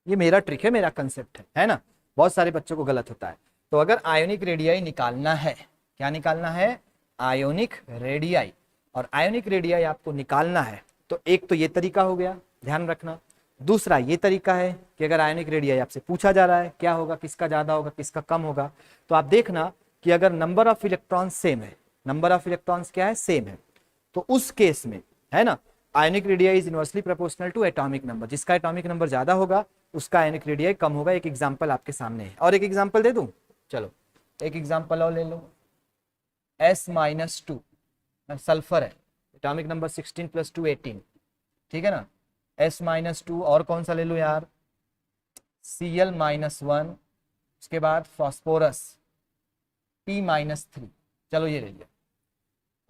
Speaker 1: ये मेरा ट्रिक है, मेरा कंसेप्ट है ना। बहुत सारे बच्चों को गलत होता है। तो अगर आयोनिक रेडियाई निकालना है, क्या निकालना है? Ionic radii. और आयोनिक रेडियाई आपको निकालना है तो एक तो ये तरीका हो गया, ध्यान रखना। दूसरा ये तरीका है कि अगर आयोनिक रेडियाई आपसे पूछा जा रहा है क्या होगा, किसका ज्यादा होगा, किसका कम होगा, तो आप देखना कि अगर नंबर ऑफ इलेक्ट्रॉन्स सेम है, नंबर ऑफ इलेक्ट्रॉन्स क्या है? सेम है, तो उस केस में, है ना, ionic radii is inversely proportional to atomic number. जिसका एटॉमिक नंबर ज्यादा होगा उसका आयोनिक रेडियाई कम होगा। एक एग्जांपल आपके सामने है, और एक एग्जांपल दे दूं? चलो एक एग्जांपल और ले लो। S-2 सल्फर है, एटॉमिक नंबर 16 + 2 18, ठीक है ना। S-2 और कौन सा ले लो यार? Cl-1, उसके बाद फास्फोरस P-3, चलो ये ले लिया।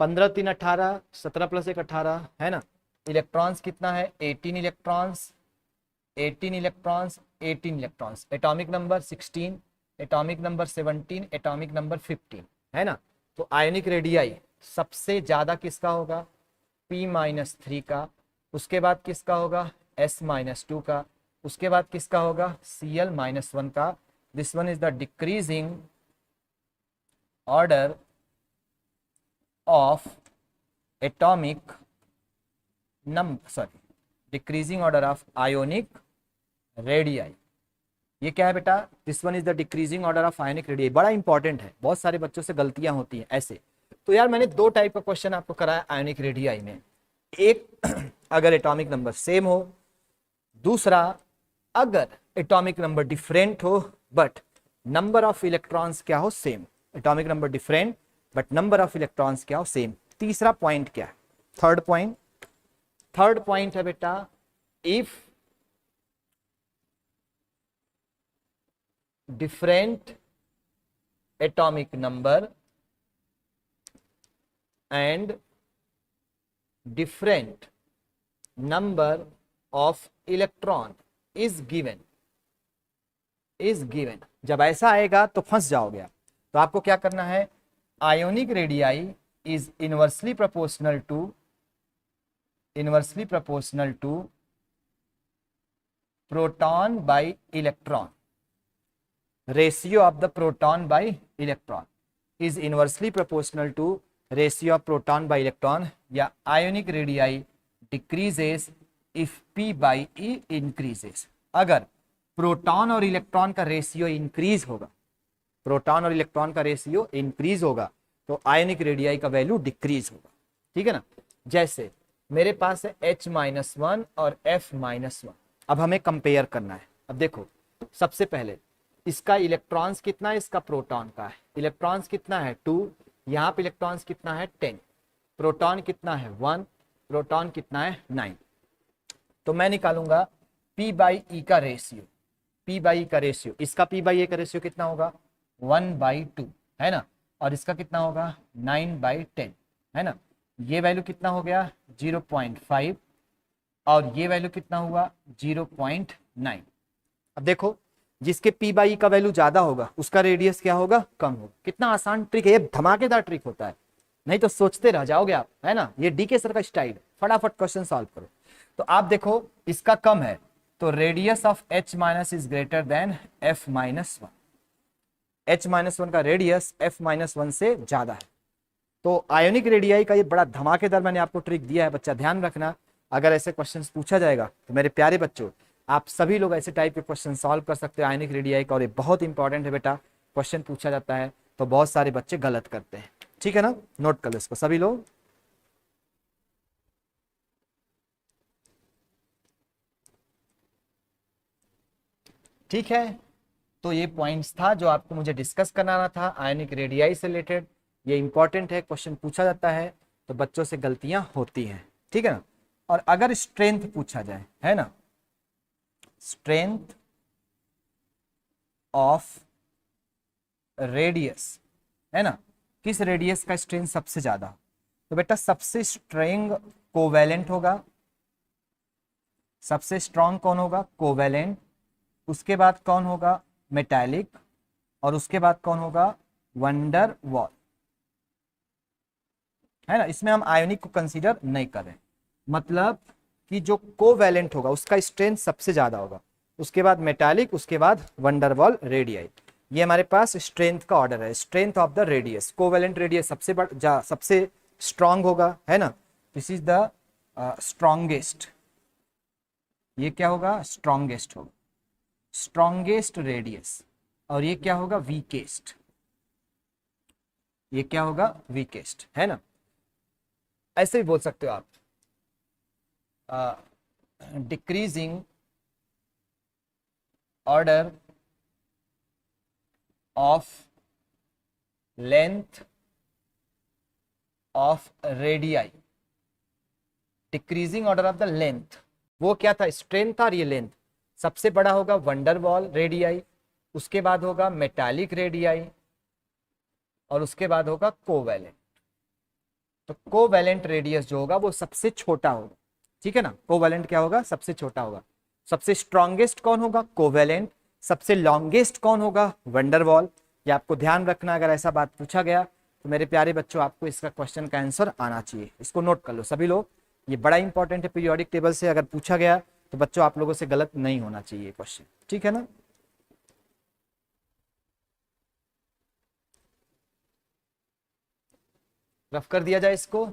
Speaker 1: 15 3 18, 17 + 1 18, है ना। इलेक्ट्रॉन्स कितना है? 18 electrons, 18 electrons, 18 electrons. Atomic number 16, atomic number 17, atomic number 15, है ना। तो आयोनिक रेडियाई सबसे ज्यादा किसका होगा? P-3 का। उसके बाद किसका होगा S-2 का, उसके बाद किसका होगा Cl-1 का। This one is the decreasing order of atomic decreasing order of ionic radii. ये क्या है बेटा, this one is the decreasing order of ionic radii. बड़ा इंपॉर्टेंट है, बहुत सारे बच्चों से गलतियां होती हैं ऐसे। तो यार मैंने दो टाइप का क्वेश्चन आपको कराया आयोनिक रेडियाई में, एक अगर एटॉमिक नंबर सेम हो, दूसरा अगर एटॉमिक नंबर डिफरेंट हो बट नंबर ऑफ इलेक्ट्रॉन्स क्या हो same. Atomic number different but number of electrons क्या हो सेम। तीसरा पॉइंट क्या है, थर्ड पॉइंट है बेटा, if different atomic number and different number of electron is given. जब ऐसा आएगा तो फंस जाओगे आप। तो आपको क्या करना है, ionic radii is inversely proportional to proton by electron. Ratio of the proton by electron is inversely proportional to ratio of proton by electron, या ionic radii decreases if P by E increases. अगर proton और electron का ratio increase होगा, तो ionic radii का value decrease होगा। ठीक है ना। जैसे मेरे पास है H-1 और F-1। अब हमें कंपेयर करना है। अब देखो, सबसे पहले इसका इलेक्ट्रॉन्स कितना है, इसका प्रोटॉन का है। इलेक्ट्रॉन्स कितना है 2, यहाँ पे इलेक्ट्रॉन्स कितना है 10, प्रोटॉन कितना है 1, प्रोटॉन कितना है 9। तो मैं निकालूंगा P बाई E का रेशियो। इसका P बाई E का रेशियो कितना होगा 1/2 है ना, और इसका कितना होगा 9/10 है ना। ये वैल्यू कितना हो गया 0.5 और ये वैल्यू कितना हुआ 0.9। अब देखो, जिसके P बाई E का वैल्यू ज्यादा होगा उसका रेडियस क्या होगा कम होगा। कितना आसान ट्रिक है, ये धमाकेदार ट्रिक होता है, नहीं तो सोचते रह जाओगे आप, है ना। ये DK सर का स्टाइल, फटाफट क्वेश्चन सॉल्व करो। तो आप देखो इसका कम है तो radius of H- is greater than F-1। H-1 का रेडियस F-1 से ज्यादा है। तो आयोनिक रेडियाई का ये बड़ा धमाकेदार मैंने आपको ट्रिक दिया है बच्चा, ध्यान रखना। अगर ऐसे क्वेश्चंस पूछा जाएगा तो मेरे प्यारे बच्चों, आप सभी लोग ऐसे टाइप के क्वेश्चन सॉल्व कर सकते हो आयोनिक रेडियाई का, और ये बहुत इंपॉर्टेंट है बेटा। क्वेश्चन पूछा जाता है तो बहुत सारे बच्चे गलत करते हैं, ठीक है ना। नोट कर लो इसको सभी लोग। ठीक है, तो ये पॉइंट्स था जो आपको मुझे डिस्कस करना था आयोनिक रेडियाई से रिलेटेड। ये इंपॉर्टेंट है, क्वेश्चन पूछा जाता है तो बच्चों से गलतियां होती हैं, ठीक है ना। और अगर स्ट्रेंथ पूछा जाए, है ना, स्ट्रेंथ ऑफ रेडियस, है ना, किस रेडियस का स्ट्रेंथ सबसे ज्यादा, तो बेटा सबसे स्ट्रेंग कोवैलेंट होगा। सबसे स्ट्रांग कौन होगा कोवैलेंट, उसके बाद कौन होगा मेटालिक, और उसके बाद कौन होगा वंडर वॉल, है ना। इसमें हम आयोनिक को कंसीडर नहीं कर रहे, मतलब कि जो कोवैलेंट होगा उसका स्ट्रेंथ सबसे ज्यादा होगा, उसके बाद मेटालिक, उसके बाद वंडरवॉल रेडियाई। ये हमारे पास स्ट्रेंथ का ऑर्डर है, strength of the radius. Covalent radius सबसे स्ट्रांग होगा, है ना। दिस इज द स्ट्रॉन्गेस्ट, ये क्या होगा स्ट्रॉन्गेस्ट होगा, स्ट्रॉन्गेस्ट रेडियस। और ये क्या होगा वीकेस्ट, ये क्या होगा वीकेस्ट, है ना। ऐसे भी बोल सकते हो आप, decreasing order of length of radii. Decreasing order of the length, वो क्या था स्ट्रेंथ था और ये लेंथ। सबसे बड़ा होगा वंडरवॉल रेडियाई, उसके बाद होगा मेटालिक रेडियाई, और उसके बाद होगा कोवैलेंट। तो कोवैलेंट रेडियस जो होगा वो सबसे छोटा होगा, ठीक है ना। कोवैलेंट क्या होगा सबसे छोटा होगा। सबसे स्ट्रॉन्गेस्ट कौन होगा कोवैलेंट, सबसे लॉन्गेस्ट कौन होगा वंडरवॉल। ये आपको ध्यान रखना, अगर ऐसा बात पूछा गया तो मेरे प्यारे बच्चों आपको इसका क्वेश्चन का आंसर आना चाहिए। इसको नोट कर लो सभी लोग, ये बड़ा इंपॉर्टेंट है पीरियोडिक टेबल से, अगर पूछा गया तो बच्चों आप लोगों से गलत नहीं होना चाहिए क्वेश्चन, ठीक है ना। रफ कर दिया जाए इसको।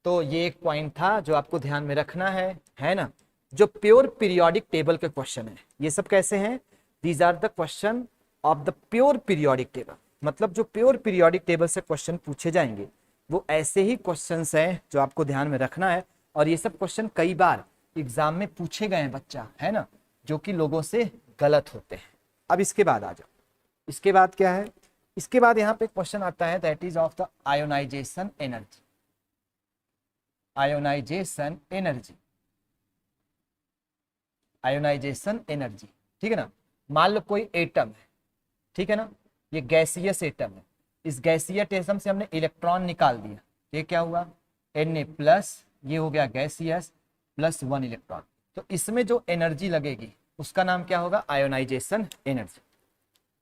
Speaker 1: तो ये एक पॉइंट था जो आपको ध्यान में रखना है ना। जो प्योर पीरियोडिक टेबल के क्वेश्चन है ये सब कैसे हैं, these are the question of the pure periodic table, मतलब जो प्योर पीरियोडिक टेबल से क्वेश्चन पूछे जाएंगे वो ऐसे ही क्वेश्चंस हैं जो आपको ध्यान में रखना है। और ये सब क्वेश्चन कई बार एग्जाम में पूछे गए हैं बच्चा, है ना, जो कि लोगों से गलत होते हैं। अब इसके बाद आ जाओ, इसके बाद क्या है, इसके बाद यहाँ पे क्वेश्चन आता है that is of the ionization energy. Ionization energy, ionization energy, ठीक है ना। मान लो कोई एटम है, ठीक है ना, ये गैसियस एटम है, इस गैसियस एटम से हमने इलेक्ट्रॉन निकाल दिया, ये क्या हुआ Na+, ये हो गया गैसियस +1 इलेक्ट्रॉन। तो इसमें जो एनर्जी लगेगी उसका नाम क्या होगा, आयोनाइजेशन एनर्जी।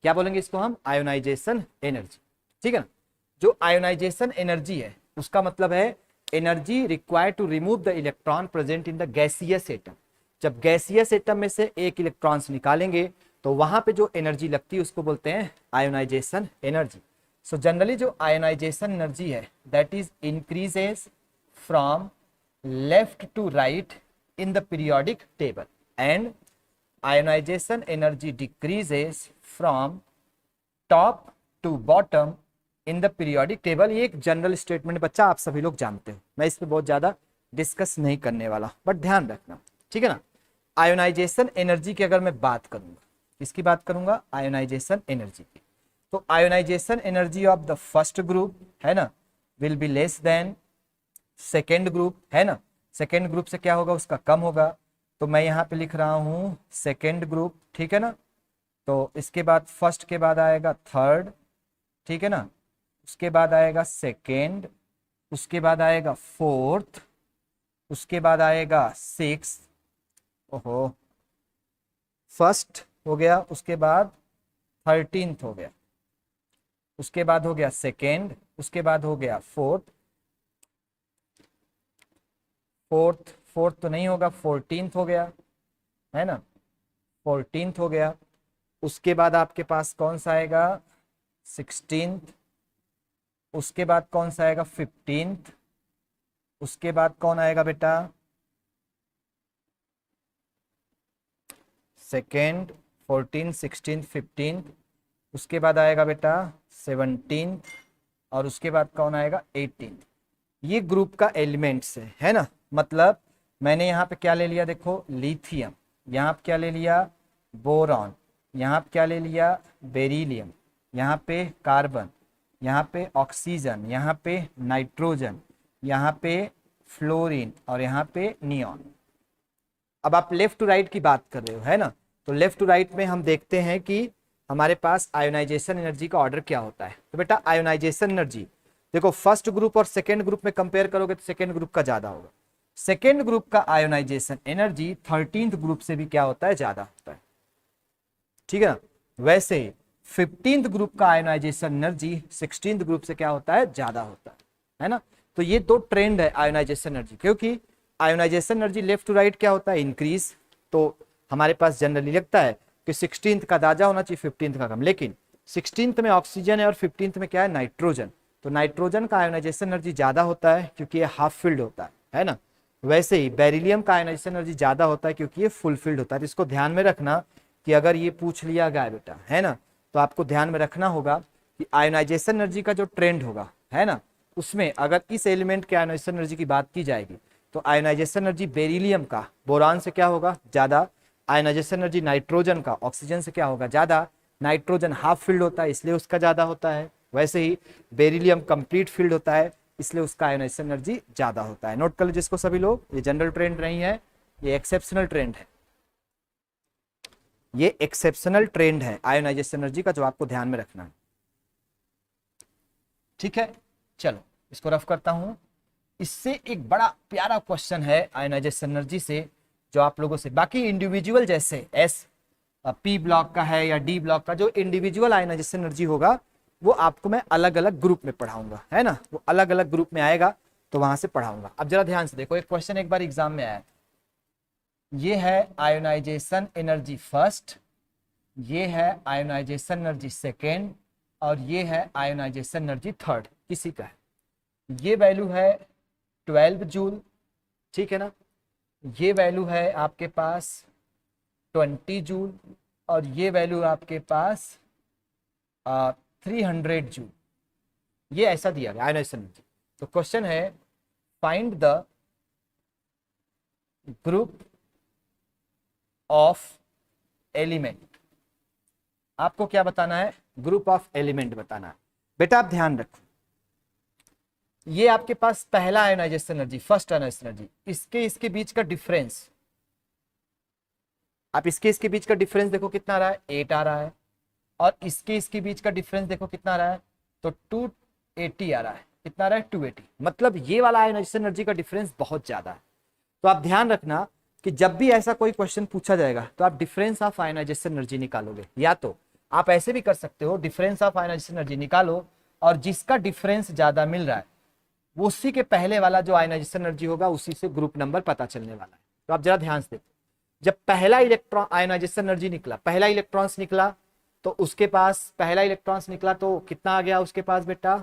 Speaker 1: क्या बोलेंगे इसको हम, आयोनाइजेशन एनर्जी, ठीक है ना। जो आयोनाइजेशन एनर्जी है उसका मतलब है energy required to remove the electron present in the gaseous atom. जब गैसियस एटम में से एक इलेक्ट्रॉन्स निकालेंगे तो वहां पे जो एनर्जी लगती है उसको बोलते हैं आयोनाइजेशन एनर्जी। सो जनरली जो आयोनाइजेशन एनर्जी है that is increases from left to right in the periodic table and ionization energy decreases from top to bottom in the periodic table. ये एक जनरल स्टेटमेंट बच्चा, आप सभी लोग जानते हो, मैं इस पे बहुत ज्यादा डिस्कस नहीं करने वाला, बट ध्यान रखना, ठीक है ना। आयोनाइजेशन एनर्जी की अगर मैं बात करूंगा, किसकी बात करूंगा, आयोनाइजेशन एनर्जी की, तो ionization energy of the first group है ना will be less than second group, है ना। सेकेंड ग्रुप से क्या होगा, उसका कम होगा, तो मैं यहाँ पे लिख रहा हूं सेकेंड ग्रुप, ठीक है ना। तो इसके बाद फर्स्ट के बाद आएगा थर्ड, ठीक है ना, उसके बाद आएगा सेकेंड, उसके बाद आएगा फोर्थ, उसके बाद आएगा सिक्स, ओहो फर्स्ट हो गया, उसके बाद 13th हो गया, उसके बाद हो गया सेकेंड, उसके बाद हो गया फोर्थ, फोर्थ तो नहीं होगा, 14th हो गया, है ना, 14th हो गया। उसके बाद आपके पास कौन सा आएगा, 16th, उसके बाद कौन सा आएगा 15th, उसके बाद कौन आएगा बेटा सेकेंड, 14, 16, 15, उसके बाद आएगा बेटा 17 और उसके बाद कौन आएगा 18। ये ग्रुप का एलिमेंट्स है ना। मतलब मैंने यहाँ पे क्या ले लिया, देखो लिथियम, यहाँ पे क्या ले लिया बोरॉन, यहाँ पे क्या ले लिया बेरिलियम, यहाँ पे कार्बन, यहाँ पे ऑक्सीजन, यहाँ पे नाइट्रोजन, यहाँ पे फ्लोरीन और यहाँ पे नियॉन। अब आप लेफ्ट टू राइट की बात कर रहे हो, है ना, तो लेफ्ट टू राइट में हम देखते हैं कि हमारे पास आयोनाइजेशन एनर्जी का ऑर्डर क्या होता है। तो बेटा आयोनाइजेशन एनर्जी देखो फर्स्ट ग्रुप और सेकेंड ग्रुप में कंपेयर करोगे तो सेकेंड ग्रुप का ज्यादा होगा। सेकेंड ग्रुप का आयोनाइजेशन एनर्जी 13th ग्रुप से भी क्या होता है, ज्यादा होता है, ठीक है ना। वैसे 15th ग्रुप का आयोनाइजेशन एनर्जी 16th ग्रुप से क्या होता है, ज्यादा होता है ना। तो ये दो ट्रेंड है आयोनाइजेशन एनर्जी, क्योंकि ionisation energy left to right क्या होता है, इंक्रीज। तो हमारे पास जनरली लगता है कि 16th का ज्यादा होना चाहिए 15th का कम, लेकिन 16th में ऑक्सीजन है और 15th में क्या है नाइट्रोजन, तो नाइट्रोजन का आयोनाइजेशन एनर्जी ज्यादा होता है क्योंकि ये हाफ फील्ड होता है ना। वैसे ही बेरिलियम का आयोनाइजेशन एनर्जी ज्यादा होता है क्योंकि ये फुल फील्ड होता है। तो इसको ध्यान में रखना कि अगर ये पूछ लिया गया बेटा, है ना, तो आपको ध्यान में रखना होगा कि आयोनाइजेशन एनर्जी का जो ट्रेंड होगा, है ना, उसमें अगर इस एलिमेंट के आयोनाइजेशन एनर्जी की बात की जाएगी तो आयोनाइजेशन एनर्जी बेरिलियम का बोरान से क्या होगा, ज्यादा। आयोनाइजेशन एनर्जी नाइट्रोजन का ऑक्सीजन से क्या होगा, ज्यादा। नाइट्रोजन हाफ फील्ड होता है इसलिए उसका ज्यादा होता है, वैसे ही बेरिलियम कंप्लीट फील्ड होता है इसलिए उसका आयोनाइजेशन एनर्जी ज्यादा होता है। नोट कर लीजिए इसको सभी लोग, ये जनरल ट्रेंड नहीं है, ये एक्सेप्शनल ट्रेंड है, ये एक्सेप्शनल ट्रेंड है आयोनाइजेशन एनर्जी का, जो आपको ध्यान में रखना है, ठीक है। चलो इसको रफ करता हूं। इससे एक बड़ा प्यारा क्वेश्चन है आयोनाइजेशन एनर्जी से जो आप लोगों से, बाकी इंडिविजुअल जैसे एस पी ब्लॉक का है या डी ब्लॉक का जो इंडिविजुअल आयोनाइजेशन एनर्जी होगा वो आपको मैं अलग अलग ग्रुप में पढ़ाऊंगा, है ना, वो अलग अलग ग्रुप में आएगा। तो वहां से पढ़ाऊंगा। अब जरा ध्यान से देखो, एक क्वेश्चन एक बार एग्जाम में आया, ये है आयोनाइजेशन एनर्जी फर्स्ट, ये है आयोनाइजेशन एनर्जी सेकेंड, और ये है आयोनाइजेशन एनर्जी थर्ड, किसी का है। ये वैल्यू है 12 जूल, ठीक है ना, ये वैल्यू है आपके पास 20 जूल, और ये वैल्यू आपके पास 300 जूल। ये ऐसा दिया गया आयोनाइजेशन एनर्जी। तो क्वेश्चन है find the group of element. आपको क्या बताना है? ग्रुप ऑफ एलिमेंट बताना है। बेटा आप ध्यान रखो, ये आपके पास पहला ionisation energy, first ionisation energy, इसके बीच का डिफरेंस, आप इसके बीच का डिफरेंस देखो कितना आ रहा है, 8 आ रहा है, और इसके बीच का डिफरेंस देखो कितना आ रहा है, तो 280 आ रहा है। कितना आ रहा है? 280। मतलब ये वाला आयोनाइजेशन एनर्जी का डिफरेंस बहुत ज्यादा है। तो आप ध्यान रखना कि जब भी ऐसा कोई क्वेश्चन पूछा जाएगा तो आप डिफरेंस ऑफ आयोनाइजेशन एनर्जी निकालोगे, या तो आप ऐसे भी कर सकते हो, डिफरेंस ऑफ आयोनाइजेशन एनर्जी निकालो और जिसका डिफरेंस ज्यादा मिल रहा है वो उसी के पहले वाला जो आयोनाइजेशन एनर्जी होगा उसी से ग्रुप नंबर पता चलने वाला है। तो आप जरा ध्यान से देखो, जब पहला इलेक्ट्रॉन आयोनाइजेशन एनर्जी निकला, पहला इलेक्ट्रॉन्स निकला, तो उसके पास पहला इलेक्ट्रॉन्स निकला तो कितना आ गया उसके पास बेटा?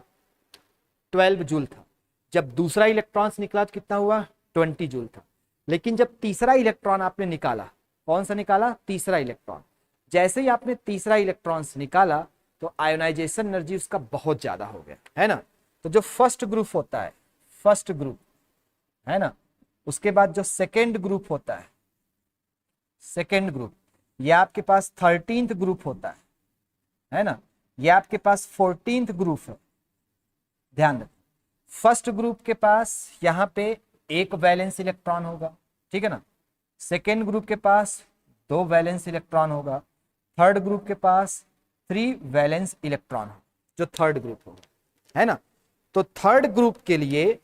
Speaker 1: 12 जूल था। जब दूसरा इलेक्ट्रॉन्स निकला तो कितना हुआ? 20 जूल था। लेकिन जब तीसरा इलेक्ट्रॉन आपने निकाला, कौन सा निकाला? तीसरा इलेक्ट्रॉन। जैसे ही आपने तीसरा इलेक्ट्रॉन्स निकाला तो आयोनाइजेशन एनर्जी उसका बहुत ज्यादा हो गया, है ना। तो जो फर्स्ट ग्रुप होता है, फर्स्ट ग्रुप है ना, उसके बाद जो सेकेंड ग्रुप होता है, सेकेंड ग्रुप, ये आपके पास 13th ग्रुप होता है ना, ये आपके पास 14th ग्रुप है। ध्यान रखें, फर्स्ट ग्रुप के पास यहां पे एक वैलेंस इलेक्ट्रॉन होगा, ठीक है ना। सेकेंड ग्रुप के पास 2 वैलेंस इलेक्ट्रॉन होगा। थर्ड ग्रुप के पास 3 वैलेंस इलेक्ट्रॉन होगा, जो थर्ड ग्रुप होगा, है ना। तो थर्ड ग्रुप के लिए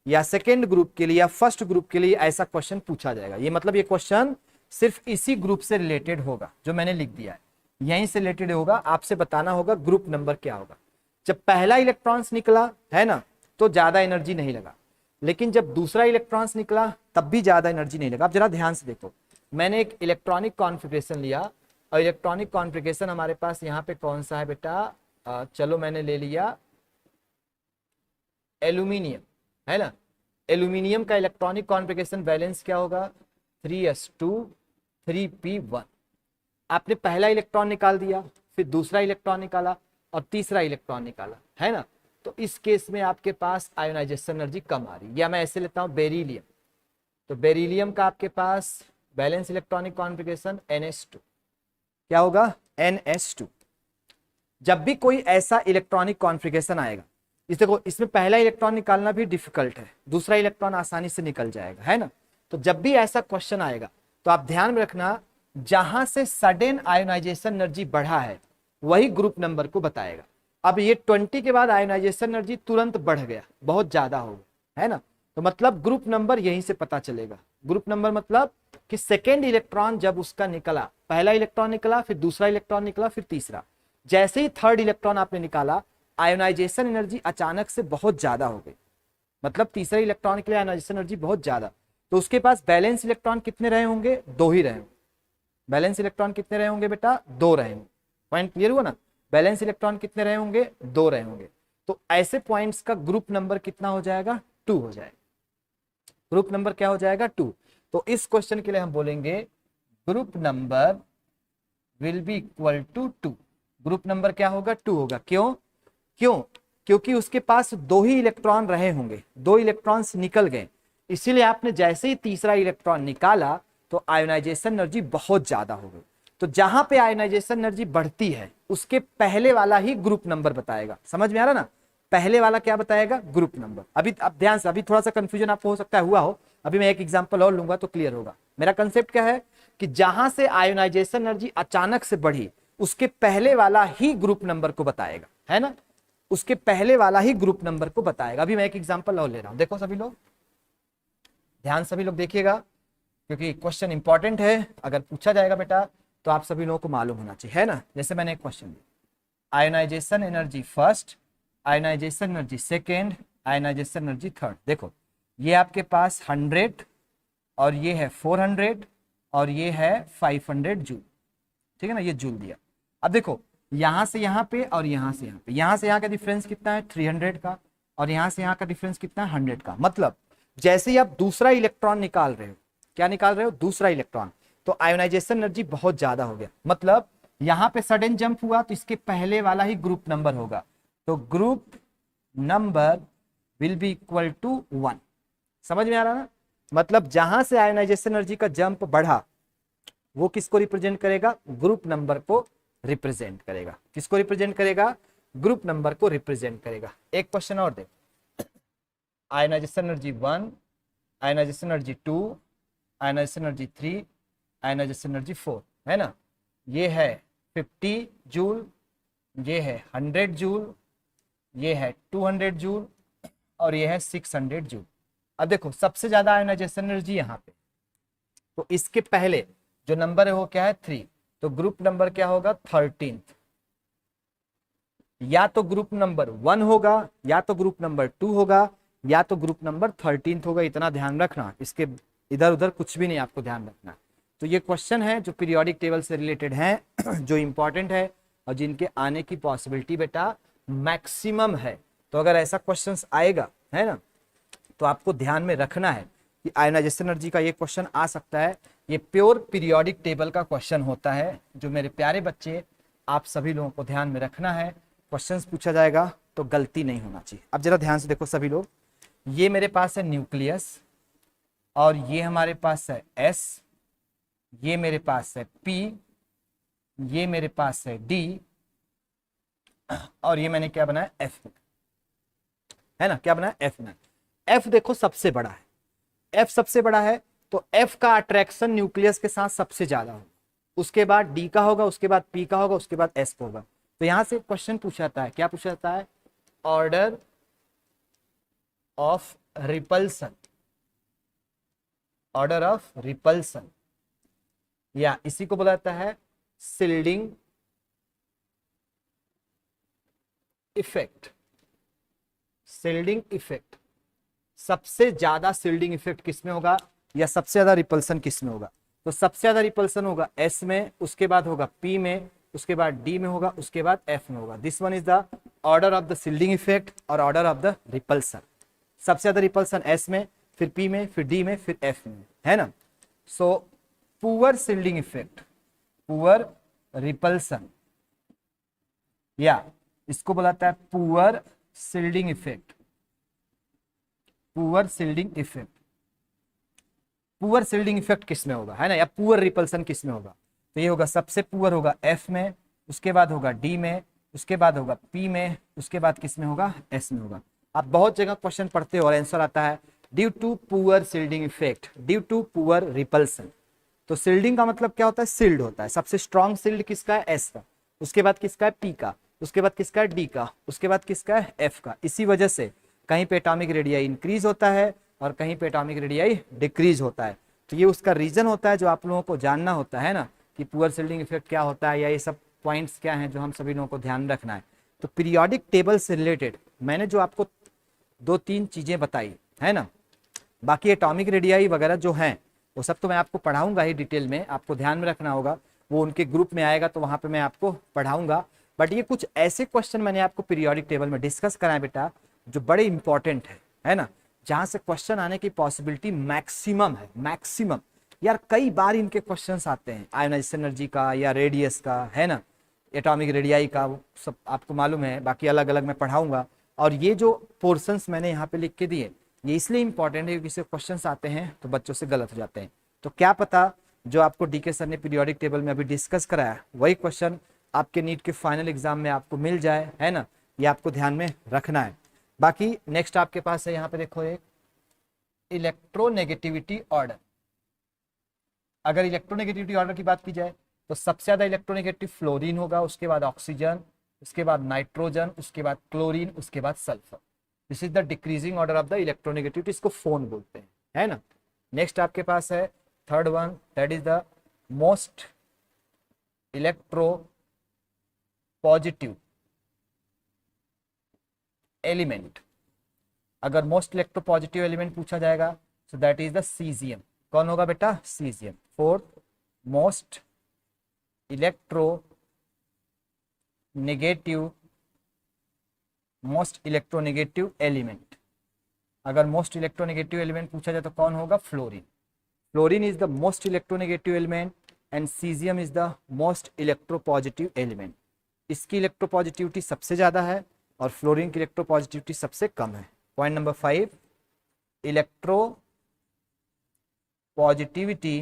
Speaker 1: या सेकेंड ग्रुप के लिए या फर्स्ट ग्रुप के लिए ऐसा क्वेश्चन पूछा जाएगा। ये मतलब ये क्वेश्चन सिर्फ इसी ग्रुप से रिलेटेड होगा जो मैंने लिख दिया है, यहीं से रिलेटेड होगा। आपसे बताना होगा ग्रुप नंबर क्या होगा। जब पहला इलेक्ट्रॉन्स निकला है ना तो ज्यादा एनर्जी नहीं लगा, लेकिन जब दूसरा इलेक्ट्रॉन्स निकला तब भी ज्यादा एनर्जी नहीं लगा। अब जरा ध्यान से देखो, मैंने एक इलेक्ट्रॉनिक कॉन्फ़िगरेशन लिया और इलेक्ट्रॉनिक कॉन्फ़िगरेशन हमारे पास यहाँ पे कौन सा है बेटा? चलो मैंने ले लिया एल्यूमिनियम, है ना। एल्यूमिनियम का इलेक्ट्रॉनिक कॉन्फ़िगरेशन बैलेंस क्या होगा? 3s2 3p1। आपने पहला इलेक्ट्रॉन निकाल दिया, फिर दूसरा इलेक्ट्रॉन निकाला और तीसरा इलेक्ट्रॉन निकाला, है ना। तो इस केस में आपके पास आयोनाइजेशन एनर्जी कम आ रही है। या मैं ऐसे लेता हूं बेरिलियम, तो बेरिलियम का आपके पास बैलेंस इलेक्ट्रॉनिक कॉन्फ़िगरेशन ns2, क्या होगा? ns2। जब भी कोई ऐसा इलेक्ट्रॉनिक कॉन्फ़िगरेशन आएगा, इस देखो इसमें पहला इलेक्ट्रॉन निकालना भी डिफिकल्ट है, दूसरा इलेक्ट्रॉन आसानी से निकल जाएगा, है ना। तो जब भी ऐसा क्वेश्चन आएगा तो आप ध्यान में रखना, जहां से सडन आयोनाइजेशन एनर्जी बढ़ा है वही ग्रुप नंबर को बताएगा। अब ये 20 के बाद आयोनाइजेशन एनर्जी तुरंत बढ़ गया, बहुत ज्यादा हो गया, है ना। तो मतलब ग्रुप नंबर यहीं से पता चलेगा। ग्रुप नंबर मतलब कि सेकेंड इलेक्ट्रॉन जब उसका निकला, पहला इलेक्ट्रॉन निकला, फिर दूसरा इलेक्ट्रॉन निकला, फिर तीसरा, जैसे ही थर्ड इलेक्ट्रॉन आपने निकाला आयोनाइजेशन एनर्जी अचानक से बहुत ज्यादा हो गई। मतलब तीसरे इलेक्ट्रॉन के लिए आयोनाइजेशन एनर्जी बहुत ज्यादा, तो उसके पास बैलेंस इलेक्ट्रॉन कितने रहे होंगे? 2 ही रहे होंगे। बैलेंस इलेक्ट्रॉन कितने रहे होंगे बेटा? 2 रहे होंगे। पॉइंट क्लियर हुआ ना? बैलेंस इलेक्ट्रॉन कितने रहे होंगे? 2 रहे होंगे। तो ऐसे पॉइंट्स का ग्रुप नंबर कितना हो जाएगा? 2 हो जाएगा। ग्रुप नंबर क्या हो जाएगा? 2। तो इस क्वेश्चन के लिए हम बोलेंगे group number will be equal to 2। Group number क्या होगा? 2 होगा। क्यों? क्योंकि उसके पास 2 ही इलेक्ट्रॉन रहे होंगे, 2 इलेक्ट्रॉन्स निकल गए, इसीलिए आपने जैसे ही तीसरा इलेक्ट्रॉन निकाला तो आयोनाइजेशन एनर्जी बहुत ज्यादा हो गई। तो जहां पे आयोनाइजेशन एनर्जी बढ़ती है उसके पहले वाला ही ग्रुप नंबर बताएगा। समझ में आ रहा ना? पहले वाला क्या बताएगा? Group number. अभी अब ध्यान से, अभी थोड़ा सा कंफ्यूजन आपको हो सकता है हुआ हो, अभी मैं एक एग्जांपल और लूंगा तो क्लियर होगा। मेरा कंसेप्ट क्या है कि जहां से आयोनाइजेशन एनर्जी अचानक से बढ़ी उसके पहले वाला ही ग्रुप नंबर को बताएगा, है ना। उसके पहले वाला ही ग्रुप नंबर को बताएगा। अभी मैं एक एग्जांपल और ले रहा हूं, देखो सभी लोग ध्यान, सभी लोग देखिएगा क्योंकि क्वेश्चन इंपॉर्टेंट है। अगर पूछा जाएगा बेटा तो आप सभी लोगों को मालूम होना चाहिए, है ना। जैसे मैंने एक क्वेश्चन दिया, ionisation energy first, ionisation energy second, ionisation energy third. देखो ये आपके पास 100 और ये है 400 और ये है 500 जूल, ठीक है ना, ये जूल दिया। अब देखो यहां से यहां पे और यहां से यहां पे, यहां से यहां का डिफरेंस कितना है 300 का, और यहां से यहां का डिफरेंस कितना है 100 का। मतलब जैसे ही आप दूसरा इलेक्ट्रॉन निकाल रहे हो, क्या निकाल रहे हो, दूसरा इलेक्ट्रॉन, तो आयोनाइजेशन एनर्जी बहुत ज्यादा हो गया। मतलब यहां पे सडन जंप हुआ तो इसके पहले वाला ही ग्रुप नंबर होगा, तो group number will be equal to 1। समझ में आ रहा ना, मतलब जहां से आयोनाइजेशन एनर्जी का जंप बढ़ा वो किसको रिप्रेजेंट करेगा, ग्रुप नंबर को रिप्रेजेंट करेगा। किसको रिप्रेजेंट करेगा, ग्रुप नंबर को रिप्रेजेंट करेगा। एक क्वेश्चन और दे, ionisation energy 1, ionisation energy 2, ionisation energy 3, ionisation energy 4, है ना। ये है 50 जूल, ये है 100 जूल, ये है 200 जूल और ये है 600 जूल। अब देखो सबसे ज्यादा आयोनाइजेशन एनर्जी यहाँ पे, तो इसके पहले जो नंबर है वो क्या है 3, तो ग्रुप नंबर क्या होगा 13। या तो ग्रुप नंबर 1 होगा, या तो ग्रुप नंबर 2 होगा, या तो ग्रुप नंबर 13 होगा। इतना ध्यान रखना, इसके इधर उधर कुछ भी नहीं आपको ध्यान रखना। तो ये क्वेश्चन है जो पीरियोडिक टेबल से रिलेटेड है जो इंपॉर्टेंट है और जिनके आने की पॉसिबिलिटी बेटा मैक्सिमम है। तो अगर ऐसा क्वेश्चन आएगा, है ना, तो आपको ध्यान में रखना है कि आयोनाइजेशन एनर्जी का ये क्वेश्चन आ सकता है। ये प्योर पीरियोडिक टेबल का क्वेश्चन होता है, जो मेरे प्यारे बच्चे आप सभी लोगों को ध्यान में रखना है। क्वेश्चंस पूछा जाएगा तो गलती नहीं होना चाहिए। अब जरा ध्यान से देखो सभी लोग, ये मेरे पास है न्यूक्लियस और ये हमारे पास है एस, ये मेरे पास है पी, ये मेरे पास है डी और ये मैंने क्या बनाया एफ, है ना, क्या बनाया एफ बनाया। एफ देखो सबसे बड़ा है, एफ सबसे बड़ा है, तो एफ का अट्रैक्शन न्यूक्लियस के साथ सबसे ज्यादा होगा, उसके बाद डी का होगा, उसके बाद पी का होगा, उसके बाद एस का होगा। तो यहां से क्वेश्चन पूछा जाता है, क्या पूछा जाता है, order of repulsion, order of repulsion, या इसी को बोला जाता है शिल्डिंग इफेक्ट। शिल्डिंग इफेक्ट, सबसे ज्यादा शिल्डिंग इफेक्ट किसमें होगा या सबसे ज्यादा रिपल्सन किसमें होगा, तो सबसे ज्यादा रिपल्सन होगा एस में, उसके बाद होगा पी में, उसके बाद डी में होगा, उसके बाद एफ में होगा। This one is the order of the shielding effect और ऑर्डर ऑफ द रिपल्सन। सबसे ज्यादा रिपल्सन एस में, फिर पी में, फिर डी में, फिर एफ में, है ना। So poor shielding effect, poor repulsion, या इसको बोलाता है poor shielding effect, poor shielding effect. Poor shielding effect किसमें होगा, है ना, या पुअर रिपल्सन किसमें होगा, तो ये होगा सबसे पुअर होगा एफ में, उसके बाद होगा डी में, उसके बाद होगा पी में, उसके बाद किसमें होगा एस में होगा। आप बहुत जगह क्वेश्चन पढ़ते हो और आंसर आता है due to poor shielding effect, due to poor repulsion. तो शिल्डिंग का मतलब क्या होता है, शिल्ड होता है। सबसे स्ट्रॉन्ग शिल्ड किसका है एस का, उसके बाद किसका है पी का, उसके बाद किसका है डी का, उसके बाद किसका है एफ का। इसी वजह से कहीं पे एटॉमिक रेडियाई इंक्रीज होता है और कहीं पे एटॉमिक रेडियाई डिक्रीज होता है। तो ये उसका रीजन होता है जो आप लोगों को जानना होता है ना, कि पुअर शिल्डिंग इफेक्ट क्या होता है, या ये सब पॉइंट्स क्या हैं जो हम सभी लोगों को ध्यान रखना है। तो पीरियोडिक टेबल से रिलेटेड मैंने जो आपको 2-3 चीजें बताई, है ना, बाकी एटॉमिक रेडियाई वगैरह जो हैं वो सब तो मैं आपको पढ़ाऊंगा ही डिटेल में, आपको ध्यान में रखना होगा, वो उनके ग्रुप में आएगा तो वहां पे मैं आपको पढ़ाऊंगा। बट ये कुछ ऐसे क्वेश्चन मैंने आपको पीरियोडिक टेबल में डिस्कस कराए बेटा जो बड़े इंपॉर्टेंट है ना, जहां से क्वेश्चन आने की पॉसिबिलिटी मैक्सिमम है, मैक्सिमम। यार कई बार इनके क्वेश्चंस आते हैं आयोनाइजेशन एनर्जी का या रेडियस का, है ना, एटॉमिक रेडियाई का, वो सब आपको मालूम है, बाकी अलग अलग मैं पढ़ाऊंगा। और ये जो पोर्शंस मैंने यहाँ पे लिख के दिए ये इसलिए इंपॉर्टेंट है क्योंकि इससे क्वेश्चंस आते हैं तो बच्चों से गलत हो जाते हैं। तो क्या पता जो आपको डीके सर ने पीरियोडिक टेबल में अभी डिस्कस कराया वही क्वेश्चन आपके नीट के फाइनल एग्जाम में आपको मिल जाए, है ना, ये आपको ध्यान में रखना है। बाकी नेक्स्ट आपके पास है यहाँ पे देखो एक इलेक्ट्रोनेगेटिविटी ऑर्डर। अगर इलेक्ट्रोनेगेटिविटी ऑर्डर की बात की जाए तो सबसे ज्यादा इलेक्ट्रोनेगेटिव फ्लोरीन होगा, उसके बाद ऑक्सीजन, उसके बाद नाइट्रोजन, उसके बाद क्लोरीन, उसके बाद sulphur. This is the decreasing order of the electronegativity, इसको फोन बोलते हैं, है ना। नेक्स्ट आपके पास है third one, that is the most electro positive element. अगर मोस्ट इलेक्ट्रोपॉजिटिव एलिमेंट पूछा जाएगा so that is the caesium. कौन होगा बेटा? Caesium. Fourth most electronegative element, अगर मोस्ट इलेक्ट्रोनेगेटिव एलिमेंट पूछा जाए तो कौन होगा? Fluorine. Fluorine is the most electronegative element and caesium is the most electropositive element. इसकी इलेक्ट्रोपॉजिटिविटी सबसे ज्यादा है और फ्लोरीन की इलेक्ट्रोपॉजिटिविटी सबसे कम है। Point number 5, electropositivity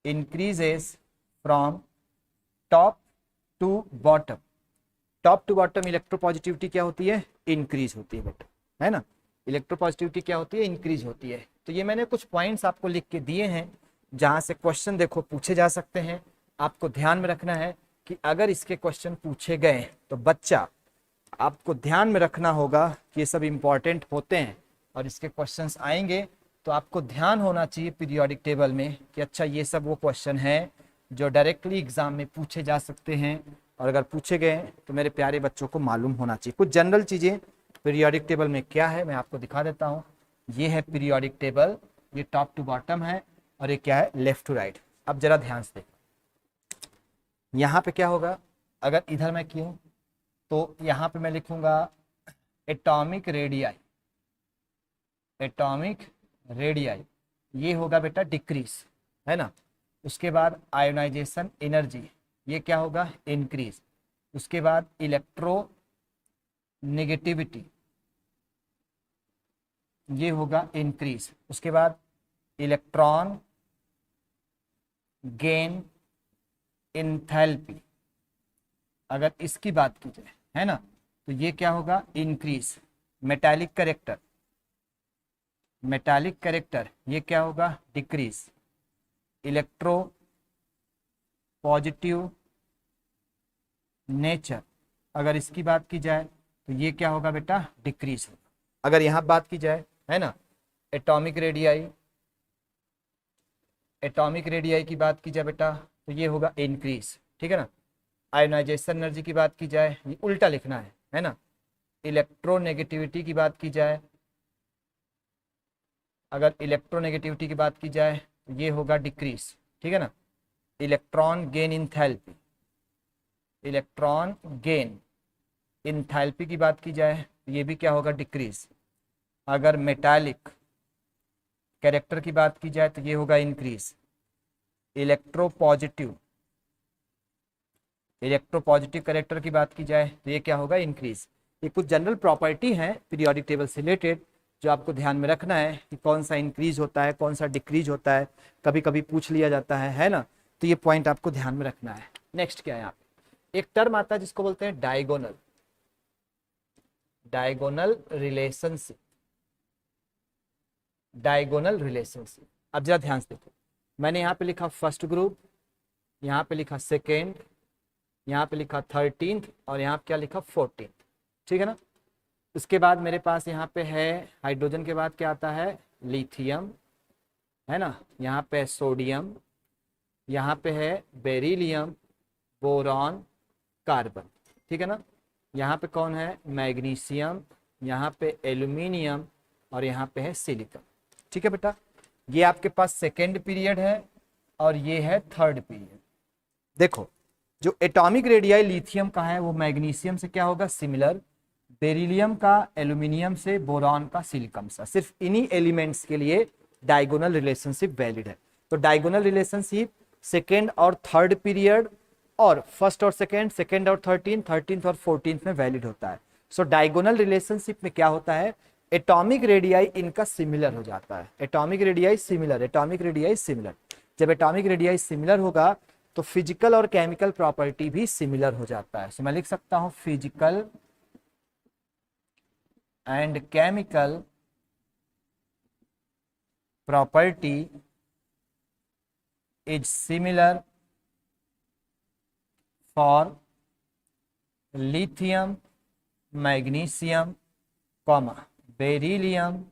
Speaker 1: increases from top to bottom. Top to bottom electropositivity क्या होती है? इंक्रीज होती है बेटा, है ना। इलेक्ट्रोपॉजिटिविटी क्या होती है? इंक्रीज होती है। तो ये मैंने कुछ पॉइंट्स आपको लिख के दिए हैं जहां से क्वेश्चन देखो पूछे जा सकते हैं। आपको ध्यान में रखना है कि अगर इसके क्वेश्चन पूछे गए तो बच्चा आपको ध्यान में रखना होगा कि ये सब इंपॉर्टेंट होते हैं और इसके क्वेश्चंस आएंगे तो आपको ध्यान होना चाहिए पीरियोडिक टेबल में कि अच्छा ये सब वो क्वेश्चन है जो डायरेक्टली एग्जाम में पूछे जा सकते हैं, और अगर पूछे गए तो मेरे प्यारे बच्चों को मालूम होना चाहिए। कुछ जनरल चीजें पीरियोडिक टेबल में क्या है मैं आपको दिखा देता हूँ। ये है पीरियोडिक टेबल, ये टॉप टू बॉटम है और ये क्या है? Left to right. अब जरा ध्यान से देखो, यहाँ पे क्या होगा? अगर इधर मैं क्यों तो यहाँ पे मैं लिखूंगा एटॉमिक रेडियाई। एटॉमिक रेडियाई ये होगा बेटा डिक्रीज, है ना। उसके बाद आयोनाइजेशन एनर्जी ये क्या होगा? इंक्रीज। उसके बाद इलेक्ट्रो नेगेटिविटी ये होगा इंक्रीज। उसके बाद इलेक्ट्रॉन गेन इंथैल्पी, अगर इसकी बात की जाए, है ना, तो ये क्या होगा? Increase. Metallic character, metallic character ये क्या होगा? डिक्रीज। इलेक्ट्रो पॉजिटिव नेचर, अगर इसकी बात की जाए तो ये क्या होगा बेटा? डिक्रीज होगा। अगर यहाँ बात की जाए, है ना, एटॉमिक रेडियाई, एटॉमिक रेडियाई की बात की जाए बेटा तो ये होगा इंक्रीज, ठीक है ना। आयोनाइजेशन एनर्जी की बात की जाए, ये उल्टा लिखना है ना। इलेक्ट्रोनेगेटिविटी की बात की जाए, अगर इलेक्ट्रोनेगेटिविटी की बात की जाए तो ये होगा डिक्रीज, ठीक है ना। Electron gain enthalpy, electron gain enthalpy की बात की जाए तो ये भी क्या होगा? डिक्रीज। अगर मेटालिक कैरेक्टर की बात की जाए तो ये होगा इंक्रीज। इलेक्ट्रोपॉजिटिव कैरेक्टर की बात की जाए तो ये क्या होगा? इंक्रीज। ये कुछ जनरल प्रॉपर्टी है पीरियोडिक टेबल से रिलेटेड जो आपको ध्यान में रखना है कि कौन सा इंक्रीज होता है, कौन सा डिक्रीज होता है, कभी कभी पूछ लिया जाता है ना। तो ये पॉइंट आपको ध्यान में रखना है। नेक्स्ट क्या है? यहाँ पे एक टर्म आता है जिसको बोलते हैं diagonal, diagonal relationship, diagonal relationship. अब जरा ध्यान से देखो, मैंने यहाँ पे लिखा फर्स्ट ग्रुप, यहाँ पे लिखा सेकेंड, यहाँ पे लिखा 13th और यहाँ पे क्या लिखा? 14th, ठीक है ना। उसके बाद मेरे पास यहाँ पे है हाइड्रोजन के बाद क्या आता है? लिथियम, है ना। यहाँ पे सोडियम, यहाँ पे है बेरिलियम, बोरॉन, कार्बन, ठीक है ना। यहाँ पे कौन है? मैग्नीशियम, यहाँ पे एल्यूमिनियम और यहाँ पे है सिलिकॉन, ठीक है बेटा। ये आपके पास सेकेंड पीरियड है और ये है थर्ड पीरियड। देखो जो एटॉमिक रेडियाई लिथियम का है वो मैग्नीशियम से क्या होगा? सिमिलर। बेरिलियम का एल्यूमिनियम से, बोरॉन का सिलिकॉन से। सिर्फ इन्हीं एलिमेंट्स के लिए डायगोनल रिलेशनशिप वैलिड है। तो डायगोनल रिलेशनशिप सेकेंड और थर्ड पीरियड और फर्स्ट और सेकेंड और 13th और 14th में वैलिड होता है। सो डायगोनल रिलेशनशिप में क्या होता है? एटॉमिक रेडियाई इनका सिमिलर हो जाता है। Atomic radii similar, atomic radii similar. जब एटॉमिक रेडियाई सिमिलर होगा तो फिजिकल और केमिकल प्रॉपर्टी भी सिमिलर हो जाता है। सो मैं लिख सकता हूं physical and chemical property is similar for lithium, magnesium, beryllium,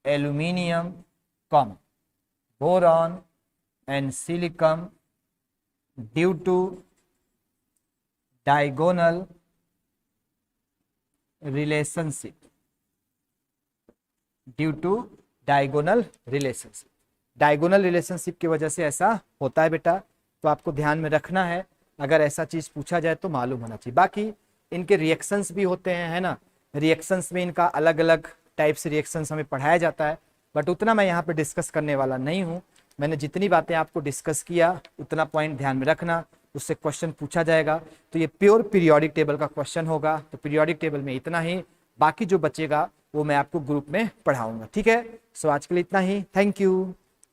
Speaker 1: aluminium, boron and silicon due to diagonal relationship, due to diagonal relationship. Diagonal relationship की वजह से ऐसा होता है बेटा, तो आपको ध्यान में रखना है, अगर ऐसा चीज पूछा जाए तो मालूम होना चाहिए। बाकी इनके रिएक्शंस भी होते हैं, है ना, रिएक्शंस में इनका अलग अलग टाइप से रिएक्शंस हमें पढ़ाया जाता है, बट उतना मैं यहाँ पे डिस्कस करने वाला नहीं हूँ। मैंने जितनी बातें आपको डिस्कस किया उतना पॉइंट ध्यान में रखना, उससे क्वेश्चन पूछा जाएगा तो ये प्योर पीरियोडिक टेबल का क्वेश्चन होगा। तो पीरियोडिक टेबल में इतना ही, बाकी जो बचेगा वो मैं आपको ग्रुप में पढ़ाऊंगा, ठीक है। सो आज के लिए इतना ही, थैंक यू।